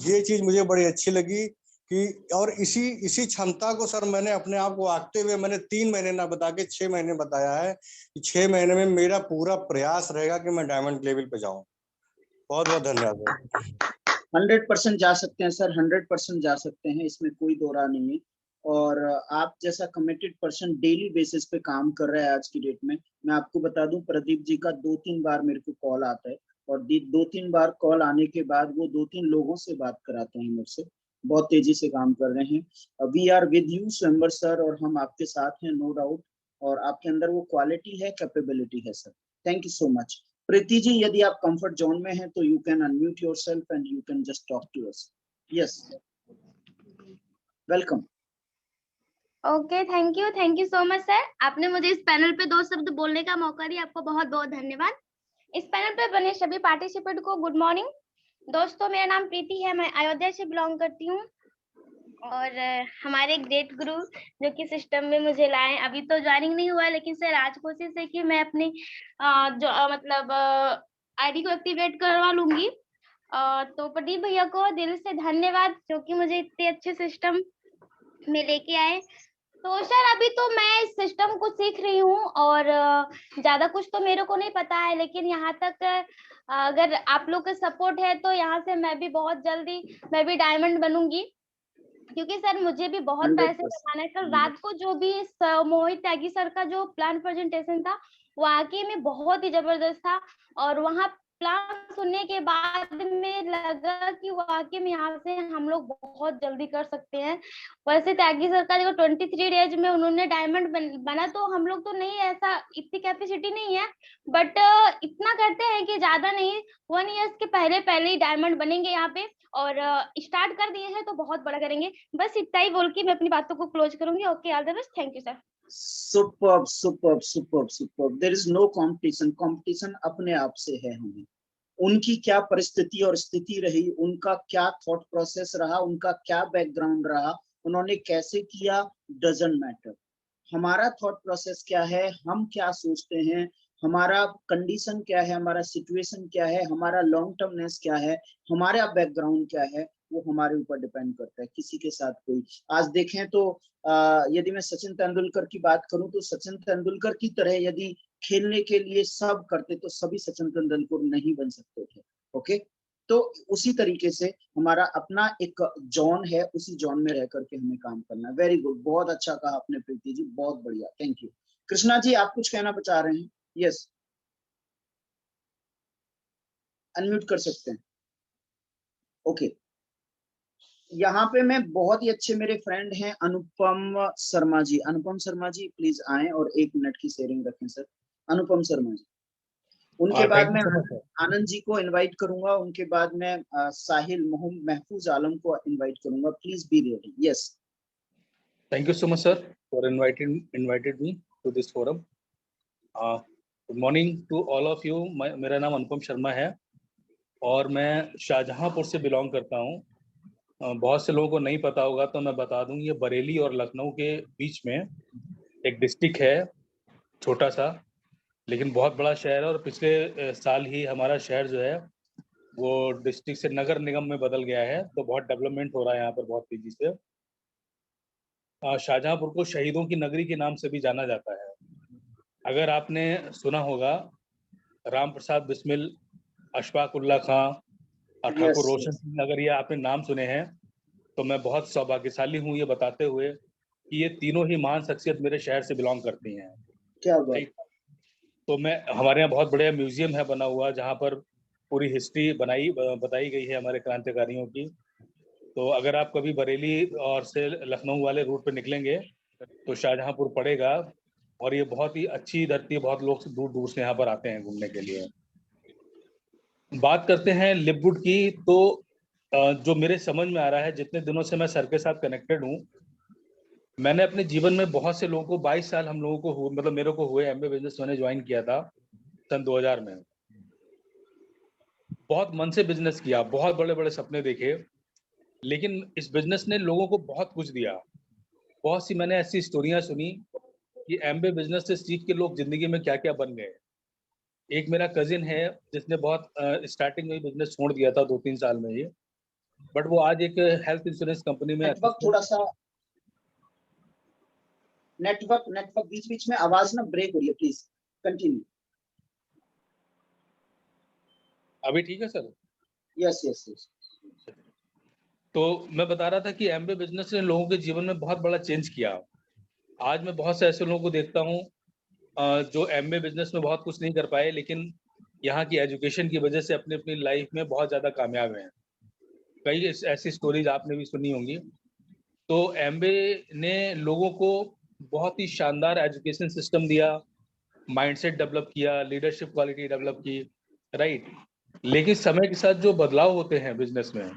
ये चीज मुझे बड़ी अच्छी लगी कि, और इसी क्षमता को सर मैंने अपने आप को आंकते हुए मैंने 3 महीने ना बता के 6 महीने बताया है कि 6 महीने में मेरा पूरा प्रयास रहेगा कि मैं डायमंड लेवल पे जाऊं। बहुत बहुत धन्यवाद। 100% जा सकते हैं सर, 100% जा सकते हैं, इसमें कोई दो राय नहीं है। और आप जैसा कमिटेड पर्सन डेली बेसिस पे काम कर रहा है आज की डेट में, मैं आपको बता दूं प्रदीप जी का 2-3 बार मेरे को कॉल आता है, और 2-3 बार कॉल आने के बाद वो 2-3 लोगों से बात कराते हैं मुझसे, बहुत तेजी से काम कर रहे हैं। वी आर विद यू स्वयंवर सर, और हम आपके साथ हैं, नो डाउट, और आपके अंदर वो क्वालिटी है, कैपेबिलिटी है sir. Thank you so much. Preeti ji, यदि आप कंफर्ट जोन में हैं तो you can unmute yourself and you can just talk to us. Yes, welcome. Okay, thank you so much sir. आपने मुझे इस पैनल पे 2 शब्द बोलने का मौका दिया, आपको बहुत बहुत धन्यवाद। इस पैनल पे बने सभी पार्टिसिपेंट को गुड मॉर्निंग। दोस्तों, मेरा नाम प्रीति है, मैं अयोध्या से बिलोंग करती हूँ, और हमारे ग्रेट गुरु जो कि सिस्टम में मुझे लाए, अभी तो ज्वाइनिंग नहीं हुआ, लेकिन सर आज कोशिश है कि मैं अपनी मतलब आईडी को एक्टिवेट करवा लूंगी। तो प्रदीप भैया को दिल से धन्यवाद, जो कि मुझे इतने अच्छे सिस्टम में लेके आए। तो सर अभी तो मैं इस सिस्टम को सीख रही हूँ, और ज्यादा कुछ तो मेरे को नहीं पता है, लेकिन यहाँ तक अगर आप लोग का सपोर्ट है तो यहाँ से मैं भी बहुत जल्दी मैं भी डायमंड बनूंगी, क्योंकि सर मुझे भी बहुत पैसे कमाना है। कल रात को जो भी मोहित त्यागी सर का जो प्लान प्रेजेंटेशन था वाकई में बहुत ही जबरदस्त था, और वहाँ प्लान सुनने के बाद में लगा कि वाकई में यहाँ से हम लोग बहुत जल्दी कर सकते हैं। वैसे त्यागी सर का जो 23 डेज में उन्होंने डायमंड बना, तो हम लोग तो नहीं, ऐसा इतनी कैपेसिटी नहीं है, बट इतना करते हैं कि ज्यादा नहीं, 1 ईयर्स के पहले ही डायमंड बनेंगे यहाँ पे, और स्टार्ट कर दिए हैं तो बहुत बड़ा करेंगे। बस इतना ही बोल के मैं अपनी बातों को क्लोज करूंगी। Okay, all the best, thank you sir. Superb superb superb superb. There is no competition, competition अपने आप से है हमें। उनकी क्या परिस्थिति और स्थिति रही, उनका क्या थॉट प्रोसेस रहा, उनका क्या बैकग्राउंड रहा, उन्होंने कैसे किया, डजंट मैटर। हमारा थॉट प्रोसेस क्या है, हम क्या सोचते हैं, हमारा कंडीशन क्या है, हमारा सिचुएशन क्या है, हमारा लॉन्ग टर्मनेस क्या है, हमारा बैकग्राउंड क्या है, वो हमारे ऊपर डिपेंड करता है। किसी के साथ कोई, आज देखें तो यदि मैं सचिन तेंदुलकर की बात करूं तो सचिन तेंदुलकर की तरह यदि खेलने के लिए सब करते तो सभी सचिन तेंदुलकर नहीं बन सकते थे। ओके, तो उसी तरीके से हमारा अपना एक जोन है, उसी जोन में रह करके हमें काम करना है। वेरी गुड, बहुत अच्छा कहा आपने प्रीति जी, बहुत बढ़िया, थैंक यू। कृष्णा जी, आप कुछ कहना चाह रहे हैं? यस, अनम्यूट कर सकते हैं। ओके, यहाँ पे मैं बहुत ही अच्छे मेरे फ्रेंड हैं अनुपम शर्मा जी। अनुपम शर्मा जी प्लीज आए और 1 मिनट की शेयरिंग रखें सर। अनुपम शर्मा जी, उनके बाद मैं आनंद जी को इनवाइट करूंगा, उनके बाद मैं साहिल महफूज आलम को इनवाइट करूंगा। Please be ready. Yes, thank you so much sir for invited me to this forum. Good morning to all of you. मेरा नाम अनुपम शर्मा है और मैं शाहजहांपुर से बिलोंग करता हूँ। बहुत से लोगों को नहीं पता होगा तो मैं बता दूं, ये बरेली और लखनऊ के बीच में एक डिस्ट्रिक्ट है, छोटा सा लेकिन बहुत बड़ा शहर है। और पिछले साल ही हमारा शहर जो है वो डिस्ट्रिक्ट से नगर निगम में बदल गया है, तो बहुत डेवलपमेंट हो रहा है यहाँ पर बहुत तेजी से। शाहजहांपुर को शहीदों की नगरी के नाम से भी जाना जाता है। अगर आपने सुना होगा राम प्रसाद बिस्मिल, अशफाक उल्ला खां और ठाकुर रोशन सिंह, अगर ये आपने नाम सुने हैं तो मैं बहुत सौभाग्यशाली हूँ ये बताते हुए कि ये तीनों ही महान शख्सियत मेरे शहर से बिलोंग करती हैं। क्या बात। तो मैं, हमारे यहाँ बहुत बढ़िया म्यूजियम है बना हुआ जहाँ पर पूरी हिस्ट्री बताई गई है हमारे क्रांतिकारियों की। तो अगर आप कभी बरेली और से लखनऊ वाले रूट पे निकलेंगे तो शाहजहांपुर पड़ेगा, और ये बहुत ही अच्छी धरती है, बहुत लोग दूर दूर से यहाँ पर आते हैं घूमने के लिए। बात करते हैं लिपवुड की, तो जो मेरे समझ में आ रहा है, जितने दिनों से मैं सर के साथ कनेक्टेड हूँ, मैंने अपने जीवन में बहुत से लोगों को 22 साल हम लोगों को मतलब मेरे को हुए एमबीए बिजनेस मैंने ज्वाइन किया था सन 2000 में। बहुत मन से बिजनेस किया, बहुत बड़े बड़े सपने देखे, लेकिन इस बिजनेस ने लोगों को बहुत कुछ दिया। बहुत सी मैंने ऐसी स्टोरियां सुनी कि एमबीए बिजनेस से सीख के लोग जिंदगी में क्या क्या बन गए। एक मेरा कजिन है जिसने बहुत स्टार्टिंग में बिजनेस छोड़ दिया था 2-3 साल में ही, बट वो आज एक हेल्थ इंश्योरेंस कंपनी में नेटवर्क थोड़ा सा नेटवर्क बीच बीच में आवाज ना ब्रेक हो रही है, प्लीज कंटिन्यू। अभी ठीक है सर? Yes yes yes. तो मैं बता रहा था कि एमबीए बिजनेस ने लोगों के जीवन में बहुत बड़ा चेंज किया। आज मैं बहुत से ऐसे लोगों को देखता हूँ जो एमबीए बिजनेस में बहुत कुछ नहीं कर पाए, लेकिन यहाँ की एजुकेशन की वजह से अपनी अपनी लाइफ में बहुत ज़्यादा कामयाब हैं। कई ऐसी स्टोरीज आपने भी सुनी होंगी। तो एमबीए ने लोगों को बहुत ही शानदार एजुकेशन सिस्टम दिया, माइंडसेट डेवलप किया, लीडरशिप क्वालिटी डेवलप की, राइट। लेकिन समय के साथ जो बदलाव होते हैं बिजनेस में,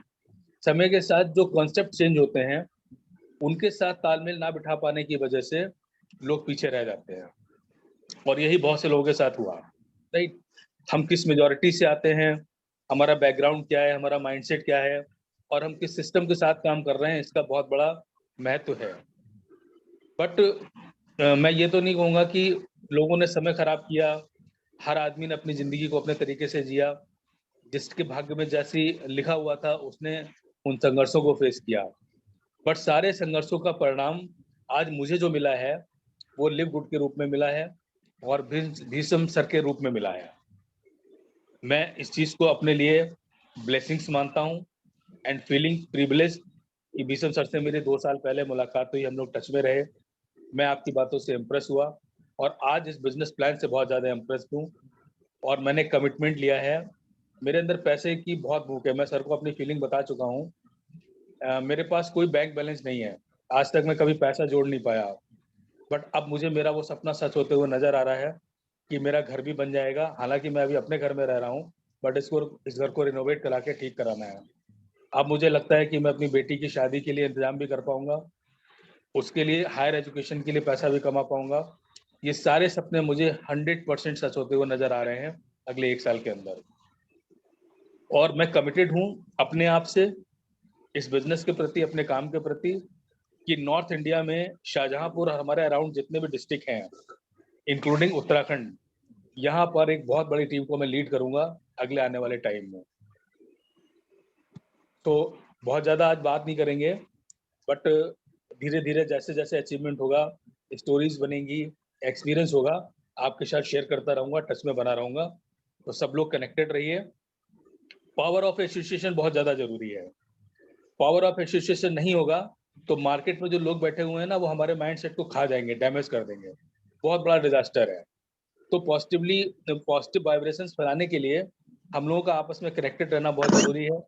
समय के साथ जो कॉन्सेप्ट चेंज होते हैं, उनके साथ तालमेल ना बिठा पाने की वजह से लोग पीछे रह जाते हैं। और यही बहुत से लोगों के साथ हुआ, राइट। हम किस मेजॉरिटी से आते हैं, हमारा बैकग्राउंड क्या है, हमारा माइंडसेट क्या है, और हम किस सिस्टम के साथ काम कर रहे हैं, इसका बहुत बड़ा महत्व है। बट मैं ये तो नहीं कहूँगा कि लोगों ने समय खराब किया। हर आदमी ने अपनी ज़िंदगी को अपने तरीके से जिया। जिसके भाग्य में जैसी लिखा हुआ था उसने उन संघर्षों को फेस किया। बट सारे संघर्षों का परिणाम आज मुझे जो मिला है वो लिव गुड के रूप में मिला है और भीष्म सर के रूप में मिला है। मैं इस चीज़ को अपने लिए ब्लेसिंग्स मानता हूँ एंड फीलिंग प्रिविलेज कि भीष्म सर से मेरी 2 साल पहले मुलाकात हुई, हम लोग टच में रहे। मैं आपकी बातों से इम्प्रेस हुआ और आज इस बिजनेस प्लान से बहुत ज़्यादा इम्प्रेस हूँ और मैंने कमिटमेंट लिया है। मेरे अंदर पैसे की बहुत भूख है, मैं सर को अपनी फीलिंग बता चुका हूँ। मेरे पास कोई बैंक बैलेंस नहीं है, आज तक मैं कभी पैसा जोड़ नहीं पाया, बट अब मुझे मेरा वो सपना सच होते हुए नज़र आ रहा है कि मेरा घर भी बन जाएगा। हालांकि मैं अभी अपने घर में रह रहा हूँ, बट इस घर को रिनोवेट करा के ठीक कराना है। अब मुझे लगता है कि मैं अपनी बेटी की शादी के लिए इंतजाम भी कर पाऊंगा, उसके लिए हायर एजुकेशन के लिए पैसा भी कमा पाऊंगा। ये सारे सपने मुझे 100% सच होते हुए नजर आ रहे हैं अगले 1 साल के अंदर। और मैं कमिटेड हूँ अपने आप से, इस बिजनेस के प्रति, अपने काम के प्रति, कि नॉर्थ इंडिया में शाहजहांपुर और हमारे अराउंड जितने भी डिस्ट्रिक्ट हैं इंक्लूडिंग उत्तराखंड, यहाँ पर एक बहुत बड़ी टीम को मैं लीड करूंगा अगले आने वाले टाइम में। तो बहुत ज़्यादा आज बात नहीं करेंगे, बट धीरे धीरे जैसे जैसे अचीवमेंट होगा, स्टोरीज बनेंगी, एक्सपीरियंस होगा, आपके साथ शेयर करता रहूँगा, टच में बना रहूँगा। तो सब लोग कनेक्टेड रहिए। पावर ऑफ एसोसिएशन बहुत ज़्यादा जरूरी है। पावर ऑफ एसोसिएशन नहीं होगा तो मार्केट में जो लोग बैठे हुए हैं ना, वो हमारे माइंड सेट को खा जाएंगे, डैमेज कर देंगे, बहुत बड़ा डिजास्टर है। तो पॉजिटिव वाइब्रेशंस फैलाने के लिए हम लोगों का आपस में कनेक्टेड रहना बहुत जरूरी है।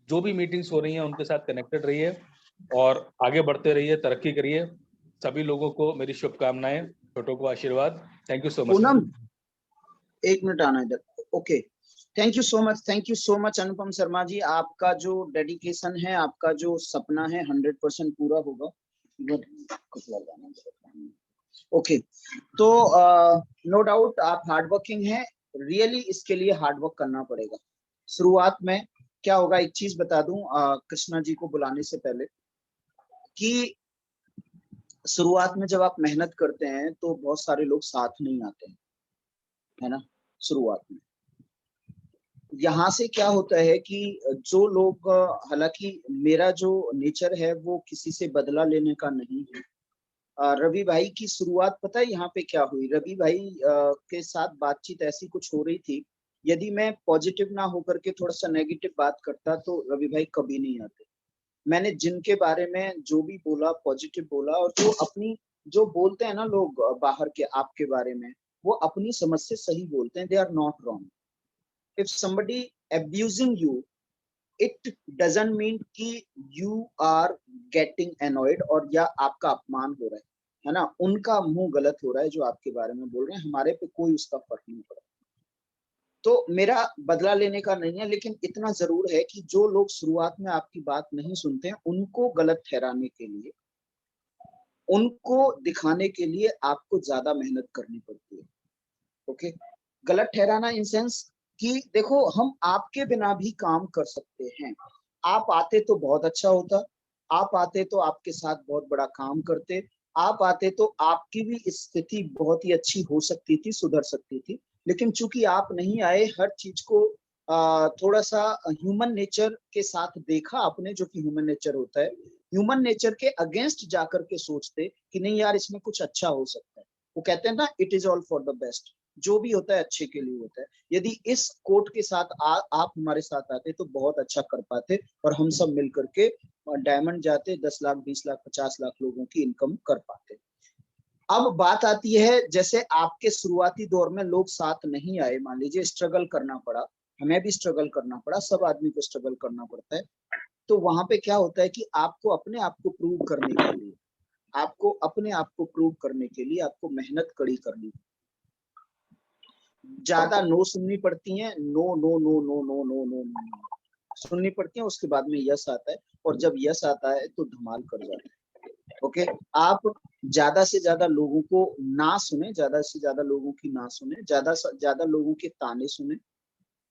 जो भी मीटिंग्स हो रही हैं उनके साथ कनेक्टेड रहिए और आगे बढ़ते रहिए, तरक्की करिए। सभी लोगों को मेरी शुभकामनाएं, छोटों को आशीर्वाद। Thank you so much. Poonam, 1 minute आना इधर। Okay, thank you so much Anupam Sharma ji. आपका जो डेडिकेशन है, आपका जो सपना है 100% पूरा होगा। ओके, तो नो डाउट आप हार्ड वर्किंग हैं, रियली इसके लिए हार्ड वर्क करना पड़ेगा। शुरुआत में क्या होगा, एक चीज बता दूं कृष्णा जी को बुलाने से पहले, कि शुरुआत में जब आप मेहनत करते हैं तो बहुत सारे लोग साथ नहीं आते हैं, है ना। शुरुआत में यहाँ से क्या होता है कि जो लोग, हालांकि मेरा जो नेचर है वो किसी से बदला लेने का नहीं है। रवि भाई की शुरुआत पता है यहाँ पे क्या हुई, रवि भाई के साथ बातचीत ऐसी कुछ हो रही थी, यदि मैं पॉजिटिव ना होकर के थोड़ा सा नेगेटिव बात करता तो रवि भाई कभी नहीं आते। मैंने जिनके बारे में जो भी बोला पॉजिटिव बोला, और जो अपनी जो बोलते हैं ना लोग बाहर के आपके बारे में, वो अपनी समझ से सही बोलते हैं, they are not wrong. If somebody abusing you, it doesn't mean कि you are getting annoyed और या आपका अपमान हो रहा है ना। उनका मुंह गलत हो रहा है जो आपके बारे में बोल रहे हैं, हमारे पे कोई उसका फर्क नहीं पड़ा। तो मेरा बदला लेने का नहीं है, लेकिन इतना जरूर है कि जो लोग शुरुआत में आपकी बात नहीं सुनते हैं उनको गलत ठहराने के लिए, उनको दिखाने के लिए आपको ज्यादा मेहनत करनी पड़ती है। ओके, गलत ठहराना इन सेंस कि देखो हम आपके बिना भी काम कर सकते हैं, आप आते तो बहुत अच्छा होता, आप आते तो आपके साथ बहुत बड़ा काम करते, आप आते तो आपकी भी स्थिति बहुत ही अच्छी हो सकती थी, सुधर सकती थी। लेकिन चूंकि आप नहीं आए, हर चीज को थोड़ा सा ह्यूमन नेचर के साथ देखा आपने, जो कि ह्यूमन नेचर होता है, ह्यूमन नेचर के अगेंस्ट जाकर के सोचते कि नहीं यार इसमें कुछ अच्छा हो सकता है। वो कहते हैं ना, it is all for the best, जो भी होता है अच्छे के लिए होता है। यदि इस कोट के साथ आप हमारे साथ आते तो बहुत अच्छा कर पाते और हम सब मिल करके डायमंड जाते, 10 लाख 20 लाख 50 लाख लोगों की इनकम कर पाते। अब बात आती है, जैसे आपके शुरुआती दौर में लोग साथ नहीं आए, मान लीजिए स्ट्रगल करना पड़ा, हमें भी स्ट्रगल करना पड़ा, सब आदमी को स्ट्रगल करना पड़ता है। तो वहां पे क्या होता है कि आपको अपने आप को प्रूव करने के लिए, आपको अपने आप को प्रूव करने के लिए आपको मेहनत कड़ी करनी, ज्यादा नो सुननी पड़ती है, no no no no no no no no सुननी पड़ती है। उसके बाद में यस आता है, और जब यस आता है तो धमाल कर जाता है। ओके, आप ज्यादा से ज्यादा लोगों को ना सुने, ज्यादा से ज्यादा लोगों की ना सुने, ज्यादा से ज्यादा लोगों के ताने सुने,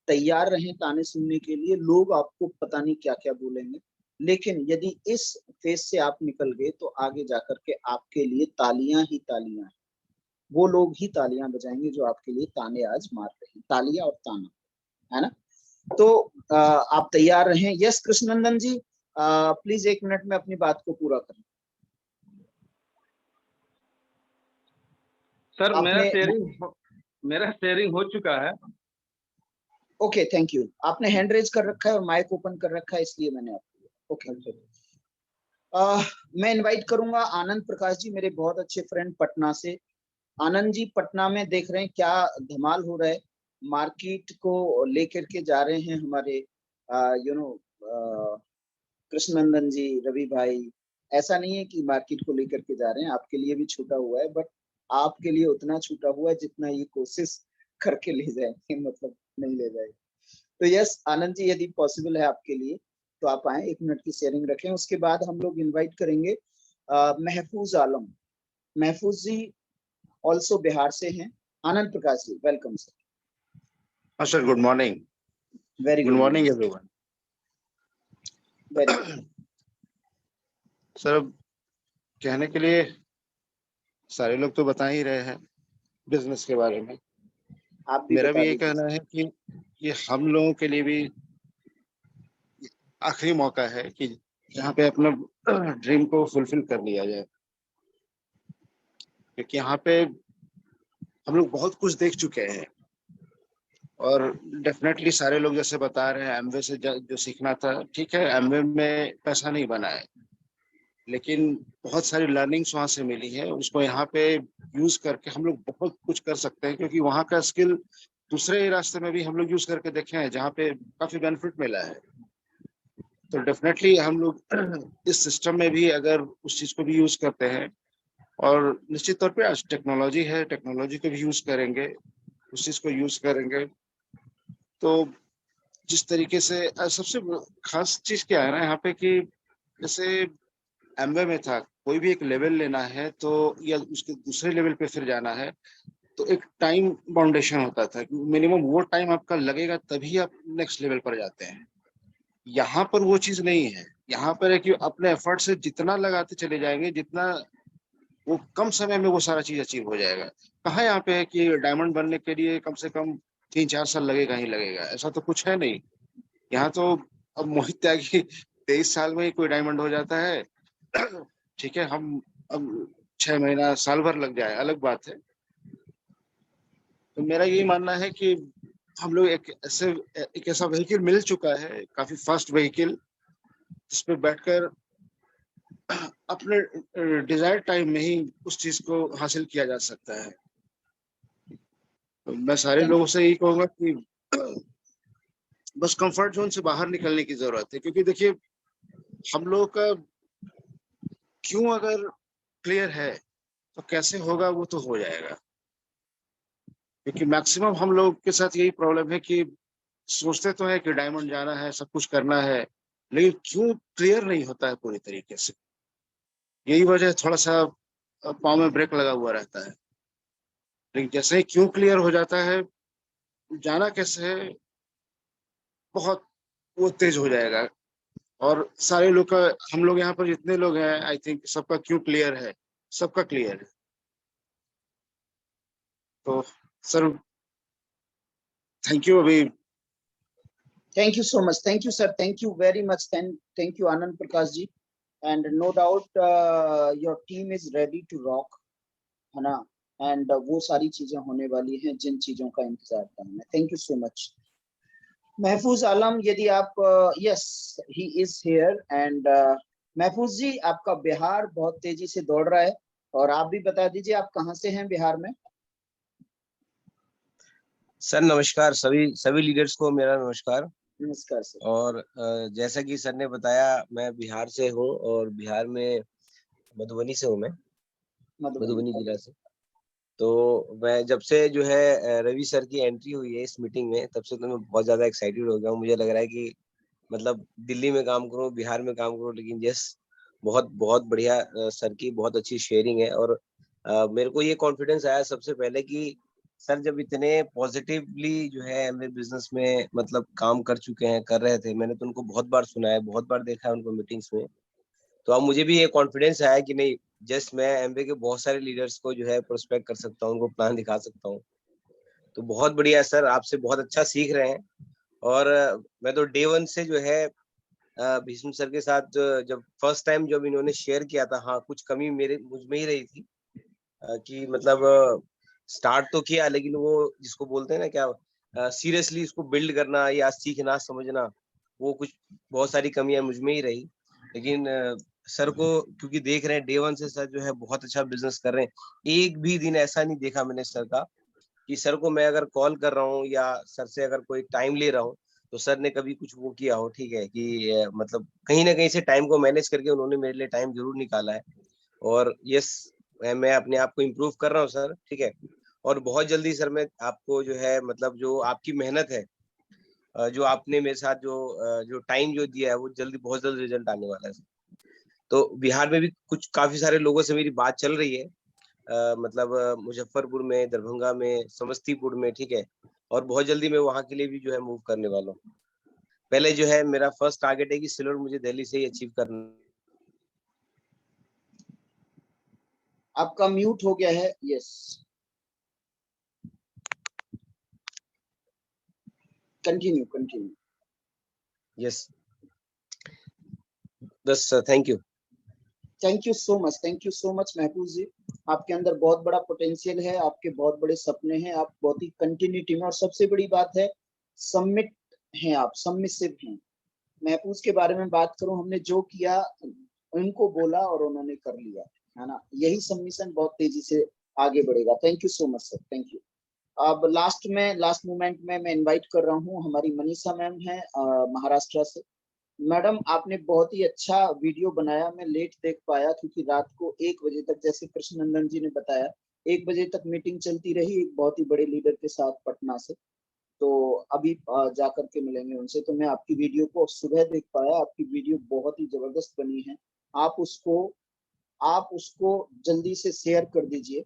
तैयार रहें ताने सुनने के लिए। लोग आपको पता नहीं क्या क्या बोलेंगे, लेकिन यदि इस फेज से आप निकल गए तो आगे जाकर के आपके लिए तालियां ही तालियां हैं, वो लोग ही तालियां बजाएंगे जो आपके लिए ताने आज मार रहे हैं, तालियां और ताना, है ना। तो आप तैयार रहें। Yes Krishnanandan ji, please 1 minute में अपनी बात को पूरा करें। सर आपने मेरा शेयरिंग हो चुका है। Okay, thank you. आपने हैंड रेज कर रखा है और माइक ओपन कर रखा है, इसलिए मैंने आपको ओके। मैं इनवाइट करूंगा आनंद प्रकाश जी, मेरे बहुत अच्छे फ्रेंड पटना से। आनंद जी पटना में देख रहे हैं क्या धमाल हो रहा है, मार्केट को लेकर के जा रहे हैं हमारे कृष्णनंदन जी, रवि भाई। ऐसा नहीं है कि मार्केट को लेकर के जा रहे हैं, आपके लिए भी छूटा हुआ है, बट आपके लिए उतना छूटा हुआ है जितना ये कोशिश करके ले जाएंगे, मतलब नहीं ले जाएंगे। तो यस आनंद जी, यदि पॉसिबल है आपके लिए तो आप आए, 1 मिनट की शेयरिंग रखें। उसके बाद हम लोग इनवाइट करेंगे महफूज आलम। महफूज जी ऑल्सो बिहार से हैं। Anand Prakash ji, welcome sir. हाँ sir, good morning. Very good morning everyone. Sir, अब कहने के लिए सारे लोग तो बता ही रहे हैं बिजनेस के बारे में, आप भी मेरा बता भी ये दीजिए। कहना है कि ये हम लोगों के लिए भी आखिरी मौका है कि जहाँ पे अपना ड्रीम को फुलफिल कर लिया जाए, क्योंकि यहाँ पे हम लोग बहुत कुछ देख चुके हैं और डेफिनेटली सारे लोग जैसे बता रहे हैं एमवे से जो सीखना था, ठीक है, एमवे में पैसा नहीं बना है, लेकिन बहुत सारी लर्निंग्स वहाँ से मिली है, उसको यहाँ पे यूज करके हम लोग बहुत कुछ कर सकते हैं, क्योंकि वहाँ का स्किल दूसरे रास्ते में भी हम लोग यूज करके देखे हैं जहाँ पे काफी बेनिफिट मिला है। तो डेफिनेटली हम लोग इस सिस्टम में भी अगर उस चीज को भी यूज करते हैं, और निश्चित तौर पे आज टेक्नोलॉजी है, टेक्नोलॉजी को भी यूज करेंगे, उस चीज को यूज करेंगे, तो जिस तरीके से सबसे खास चीज क्या है ना यहाँ पे कि जैसे एमवे में था, कोई भी एक लेवल लेना है तो या उसके दूसरे लेवल पे फिर जाना है तो एक टाइम बाउंडेशन होता था, मिनिमम वो टाइम आपका लगेगा तभी आप नेक्स्ट लेवल पर जाते हैं। यहाँ पर वो चीज नहीं है, यहाँ पर है कि अपने एफर्ट से जितना लगाते चले जाएंगे, जितना वो कम समय में वो सारा चीज अचीव हो जाएगा। कहाँ यहाँ पे है कि डायमंड बनने के लिए कम से कम 3-4 साल लगेगा ही लगेगा, ऐसा तो कुछ है नहीं। यहाँ तो अब मोहित त्यागी 23 साल में ही कोई डायमंड हो जाता है, ठीक है, हम अब 6 महीना साल भर लग जाए अलग बात है। तो मेरा यही मानना है कि हम लोग एक ऐसा व्हीकल मिल चुका है, काफी फास्ट व्हीकल, जिसपे बैठकर अपने डिजायर टाइम में ही उस चीज को हासिल किया जा सकता है। तो मैं सारे लोगों से यही कहूंगा कि बस कंफर्ट जोन से बाहर निकलने की जरूरत है, क्योंकि देखिए हम लोगों का क्यों अगर क्लियर है तो कैसे होगा वो तो हो जाएगा। क्योंकि मैक्सिमम हम लोग के साथ यही प्रॉब्लम है कि सोचते तो है कि डायमंड जाना है, सब कुछ करना है, लेकिन क्यों क्लियर नहीं होता है पूरी तरीके से। यही वजह थोड़ा सा पाँव में ब्रेक लगा हुआ रहता है। लेकिन जैसे ही क्यों क्लियर हो जाता है, जाना कैसे है, बहुत वो तेज हो जाएगा। और सारे लोग का, हम लोग यहाँ पर जितने लोग हैं, आई थिंक सबका क्यों क्लियर है, सबका क्लियर है। तो सर थैंक यू। अभी Thank you so much. Thank you, sir. Thank you very much. Thank you, Anand Prakash ji. And no doubt your team is ready to rock, है ना? And वो सारी चीजें होने वाली हैं जिन चीजों का इंतजार था हमें। Thank you so much. महफूज आलम, यदि आप yes he is here and महफूज जी, आपका बिहार बहुत तेजी से दौड़ रहा है, और आप भी बता दीजिए आप कहाँ से हैं बिहार में। सर नमस्कार, सभी लीडर्स को मेरा नमस्कार। नमस्कार सर। और जैसा कि सर ने बताया, मैं बिहार से हूँ और बिहार में मधुबनी से हूँ मैं, मधुबनी जिला से। तो मैं जब से जो है रवि सर की एंट्री हुई है इस मीटिंग में, तब से तो मैं बहुत ज्यादा एक्साइटेड हो गया हूँ। मुझे लग रहा है कि मतलब दिल्ली में काम करूँ, बिहार में काम करूँ, लेकिन यस बहुत बहुत बढ़िया सर की बहुत अच्छी शेयरिंग है। और मेरे को ये कॉन्फिडेंस आया सबसे पहले कि सर जब इतने पॉजिटिवली जो है एमवे बिजनेस में मतलब काम कर चुके हैं, कर रहे थे, मैंने तो उनको बहुत बार सुना है, बहुत बार देखा है उनको मीटिंग्स में। तो अब मुझे भी ये कॉन्फिडेंस आया कि नहीं, जस्ट मैं एमवे के बहुत सारे लीडर्स को जो है प्रोस्पेक्ट कर सकता हूँ, उनको प्लान दिखा सकता हूँ। तो बहुत बढ़िया सर, आपसे बहुत अच्छा सीख रहे हैं। और मैं तो डे 1 से जो है भीष्म सर के साथ जब फर्स्ट टाइम जब इन्होंने शेयर किया था, हाँ कुछ कमी मुझ में ही रही थी कि मतलब स्टार्ट तो किया, लेकिन वो जिसको बोलते हैं ना क्या सीरियसली इसको बिल्ड करना या सीखना समझना, वो कुछ बहुत सारी कमियां मुझ में ही रही। लेकिन सर को क्योंकि देख रहे हैं डे 1 से सर जो है बहुत अच्छा बिजनेस कर रहे हैं। एक भी दिन ऐसा नहीं देखा मैंने सर का कि सर को मैं अगर कॉल कर रहा हूँ या सर से अगर कोई टाइम ले रहा हूँ तो सर ने कभी कुछ वो किया हो, ठीक है, कि मतलब कहीं ना कहीं से टाइम को मैनेज करके उन्होंने मेरे लिए टाइम जरूर निकाला है। और यस मैं अपने आप को इम्प्रूव कर रहा हूँ सर, ठीक है। और बहुत जल्दी सर मैं आपको जो है मतलब जो आपकी मेहनत है, जो आपने मेरे साथ जो टाइम जो दिया है, वो जल्दी बहुत जल्द रिजल्ट आने वाला है। तो बिहार में भी कुछ काफी सारे लोगों से मेरी बात चल रही है, मतलब मुजफ्फरपुर में, दरभंगा में, समस्तीपुर में, ठीक है। और बहुत जल्दी मैं वहां के लिए भी जो है मूव करने वाला हूँ। पहले जो है मेरा फर्स्ट टारगेट है कि सिल्वर मुझे दिल्ली से ही अचीव करना। आपका म्यूट हो गया है। Yes continue. यस बस thank you. Thank you so much महफूज जी। आपके अंदर बहुत बड़ा पोटेंशियल है, आपके बहुत बड़े सपने हैं, आप बहुत ही कंटिन्यूटी में, और सबसे बड़ी बात है सबमिट हैं, आप सबमिसिव हैं। महफूज के बारे में बात करूं, हमने जो किया उनको बोला और उन्होंने कर लिया, है ना? यही सबमिशन बहुत तेजी से आगे बढ़ेगा। Thank you so much sir, thank you. अब लास्ट मोमेंट में मैं इनवाइट कर रहा हूँ, हमारी मनीषा मैम है महाराष्ट्र से। मैडम आपने बहुत ही अच्छा वीडियो बनाया, मैं लेट देख पाया क्योंकि रात को 1 बजे तक, जैसे कृष्णनंदन जी ने बताया, 1 बजे तक मीटिंग चलती रही एक बहुत ही बड़े लीडर के साथ पटना से। तो अभी जा करके मिलेंगे उनसे। तो मैं आपकी वीडियो को सुबह देख पाया, आपकी वीडियो बहुत ही जबरदस्त बनी है। आप उसको जल्दी से शेयर कर दीजिए,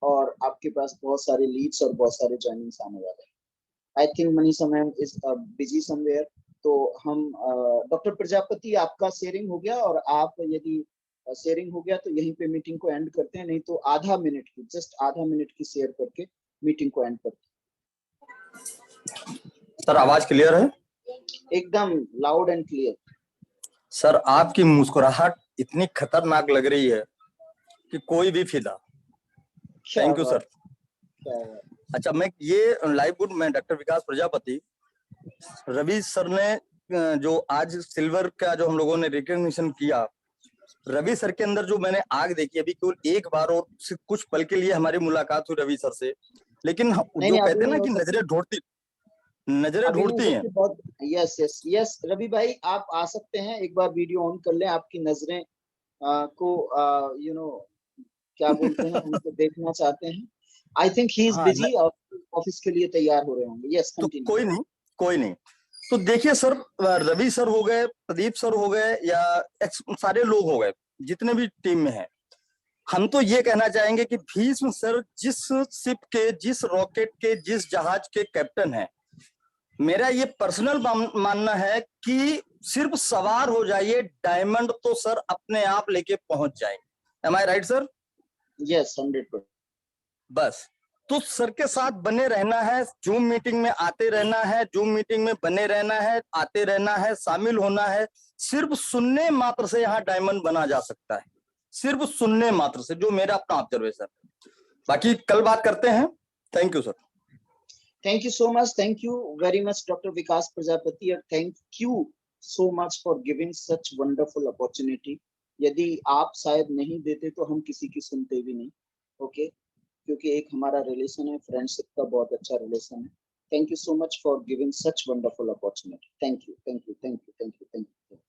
और आपके पास बहुत सारे लीड्स और बहुत सारे ज्वाइनिंग्स आने वाले हैं। I think Manisha ma'am is busy somewhere. तो हम डॉक्टर प्रजापति, आपका शेयरिंग हो गया, और आप यदि शेयरिंग हो गया तो यहीं पे मीटिंग को एंड करते हैं, नहीं तो जस्ट आधा मिनट की शेयर करके मीटिंग को एंड करते हैं। सर आवाज क्लियर है? एकदम लाउड एंड क्लियर। सर आपकी मुस्कुराहट इतनी खतरनाक लग रही है कि कोई भी फिदा। Thank you sir. अच्छा, मैं ये लाइव मैं डॉक्टर विकास प्रजापति, रवि सर ने जो आज सिल्वर का जो हम लोगों ने रिकॉग्निशन किया, रवि सर के अंदर जो मैंने आग देखी, अभी केवल एक बार और कुछ पल के लिए हमारी मुलाकात हुई रवि सर से, लेकिन जो कहते हैं ना कि नजरें ढूंढती हैं। यस रवि भाई, आप आ सकते हैं, एक बार वीडियो ऑन कर लें, आपकी नजरें को क्या बोलते हैं उनको देखना चाहते हैं। आई थिंक ही इज हाँ, बिजी, ऑफिस के लिए तैयार हो रहे होंगे। यस, तो कंटिन्यू। कोई नहीं। तो देखिए सर, रवि सर हो गए, प्रदीप सर हो गए, या सारे लोग हो गए जितने भी टीम में हैं, हम तो ये कहना चाहेंगे कि भीष्म सर जिस शिप के, जिस रॉकेट के, जिस जहाज के कैप्टन हैं, मेरा ये पर्सनल मानना है कि सिर्फ सवार हो जाइए, डायमंड तो सर अपने आप लेके पहुंच जाएंगे। एम आई राइट सर? यस, 100%। बस तो सर के साथ बने रहना है, जूम मीटिंग में आते रहना है, जूम मीटिंग में बने रहना है, आते रहना है, शामिल होना है। सिर्फ सुनने मात्र से यहाँ डायमंड बना जा सकता है, सिर्फ सुनने मात्र से, जो मेरा अपना ऑब्जर्वेशन। बाकी कल बात करते हैं। Thank you sir. Thank you so much. Thank you very much, Dr. Vikas Prajapati, and thank you so much for giving such wonderful opportunity. यदि आप शायद नहीं देते तो हम किसी की सुनते भी नहीं, ओके? क्योंकि एक हमारा रिलेशन है, फ्रेंडशिप का बहुत अच्छा रिलेशन है। Thank you so much for giving such wonderful opportunity. Thank you, thank you, thank you, thank you, thank you.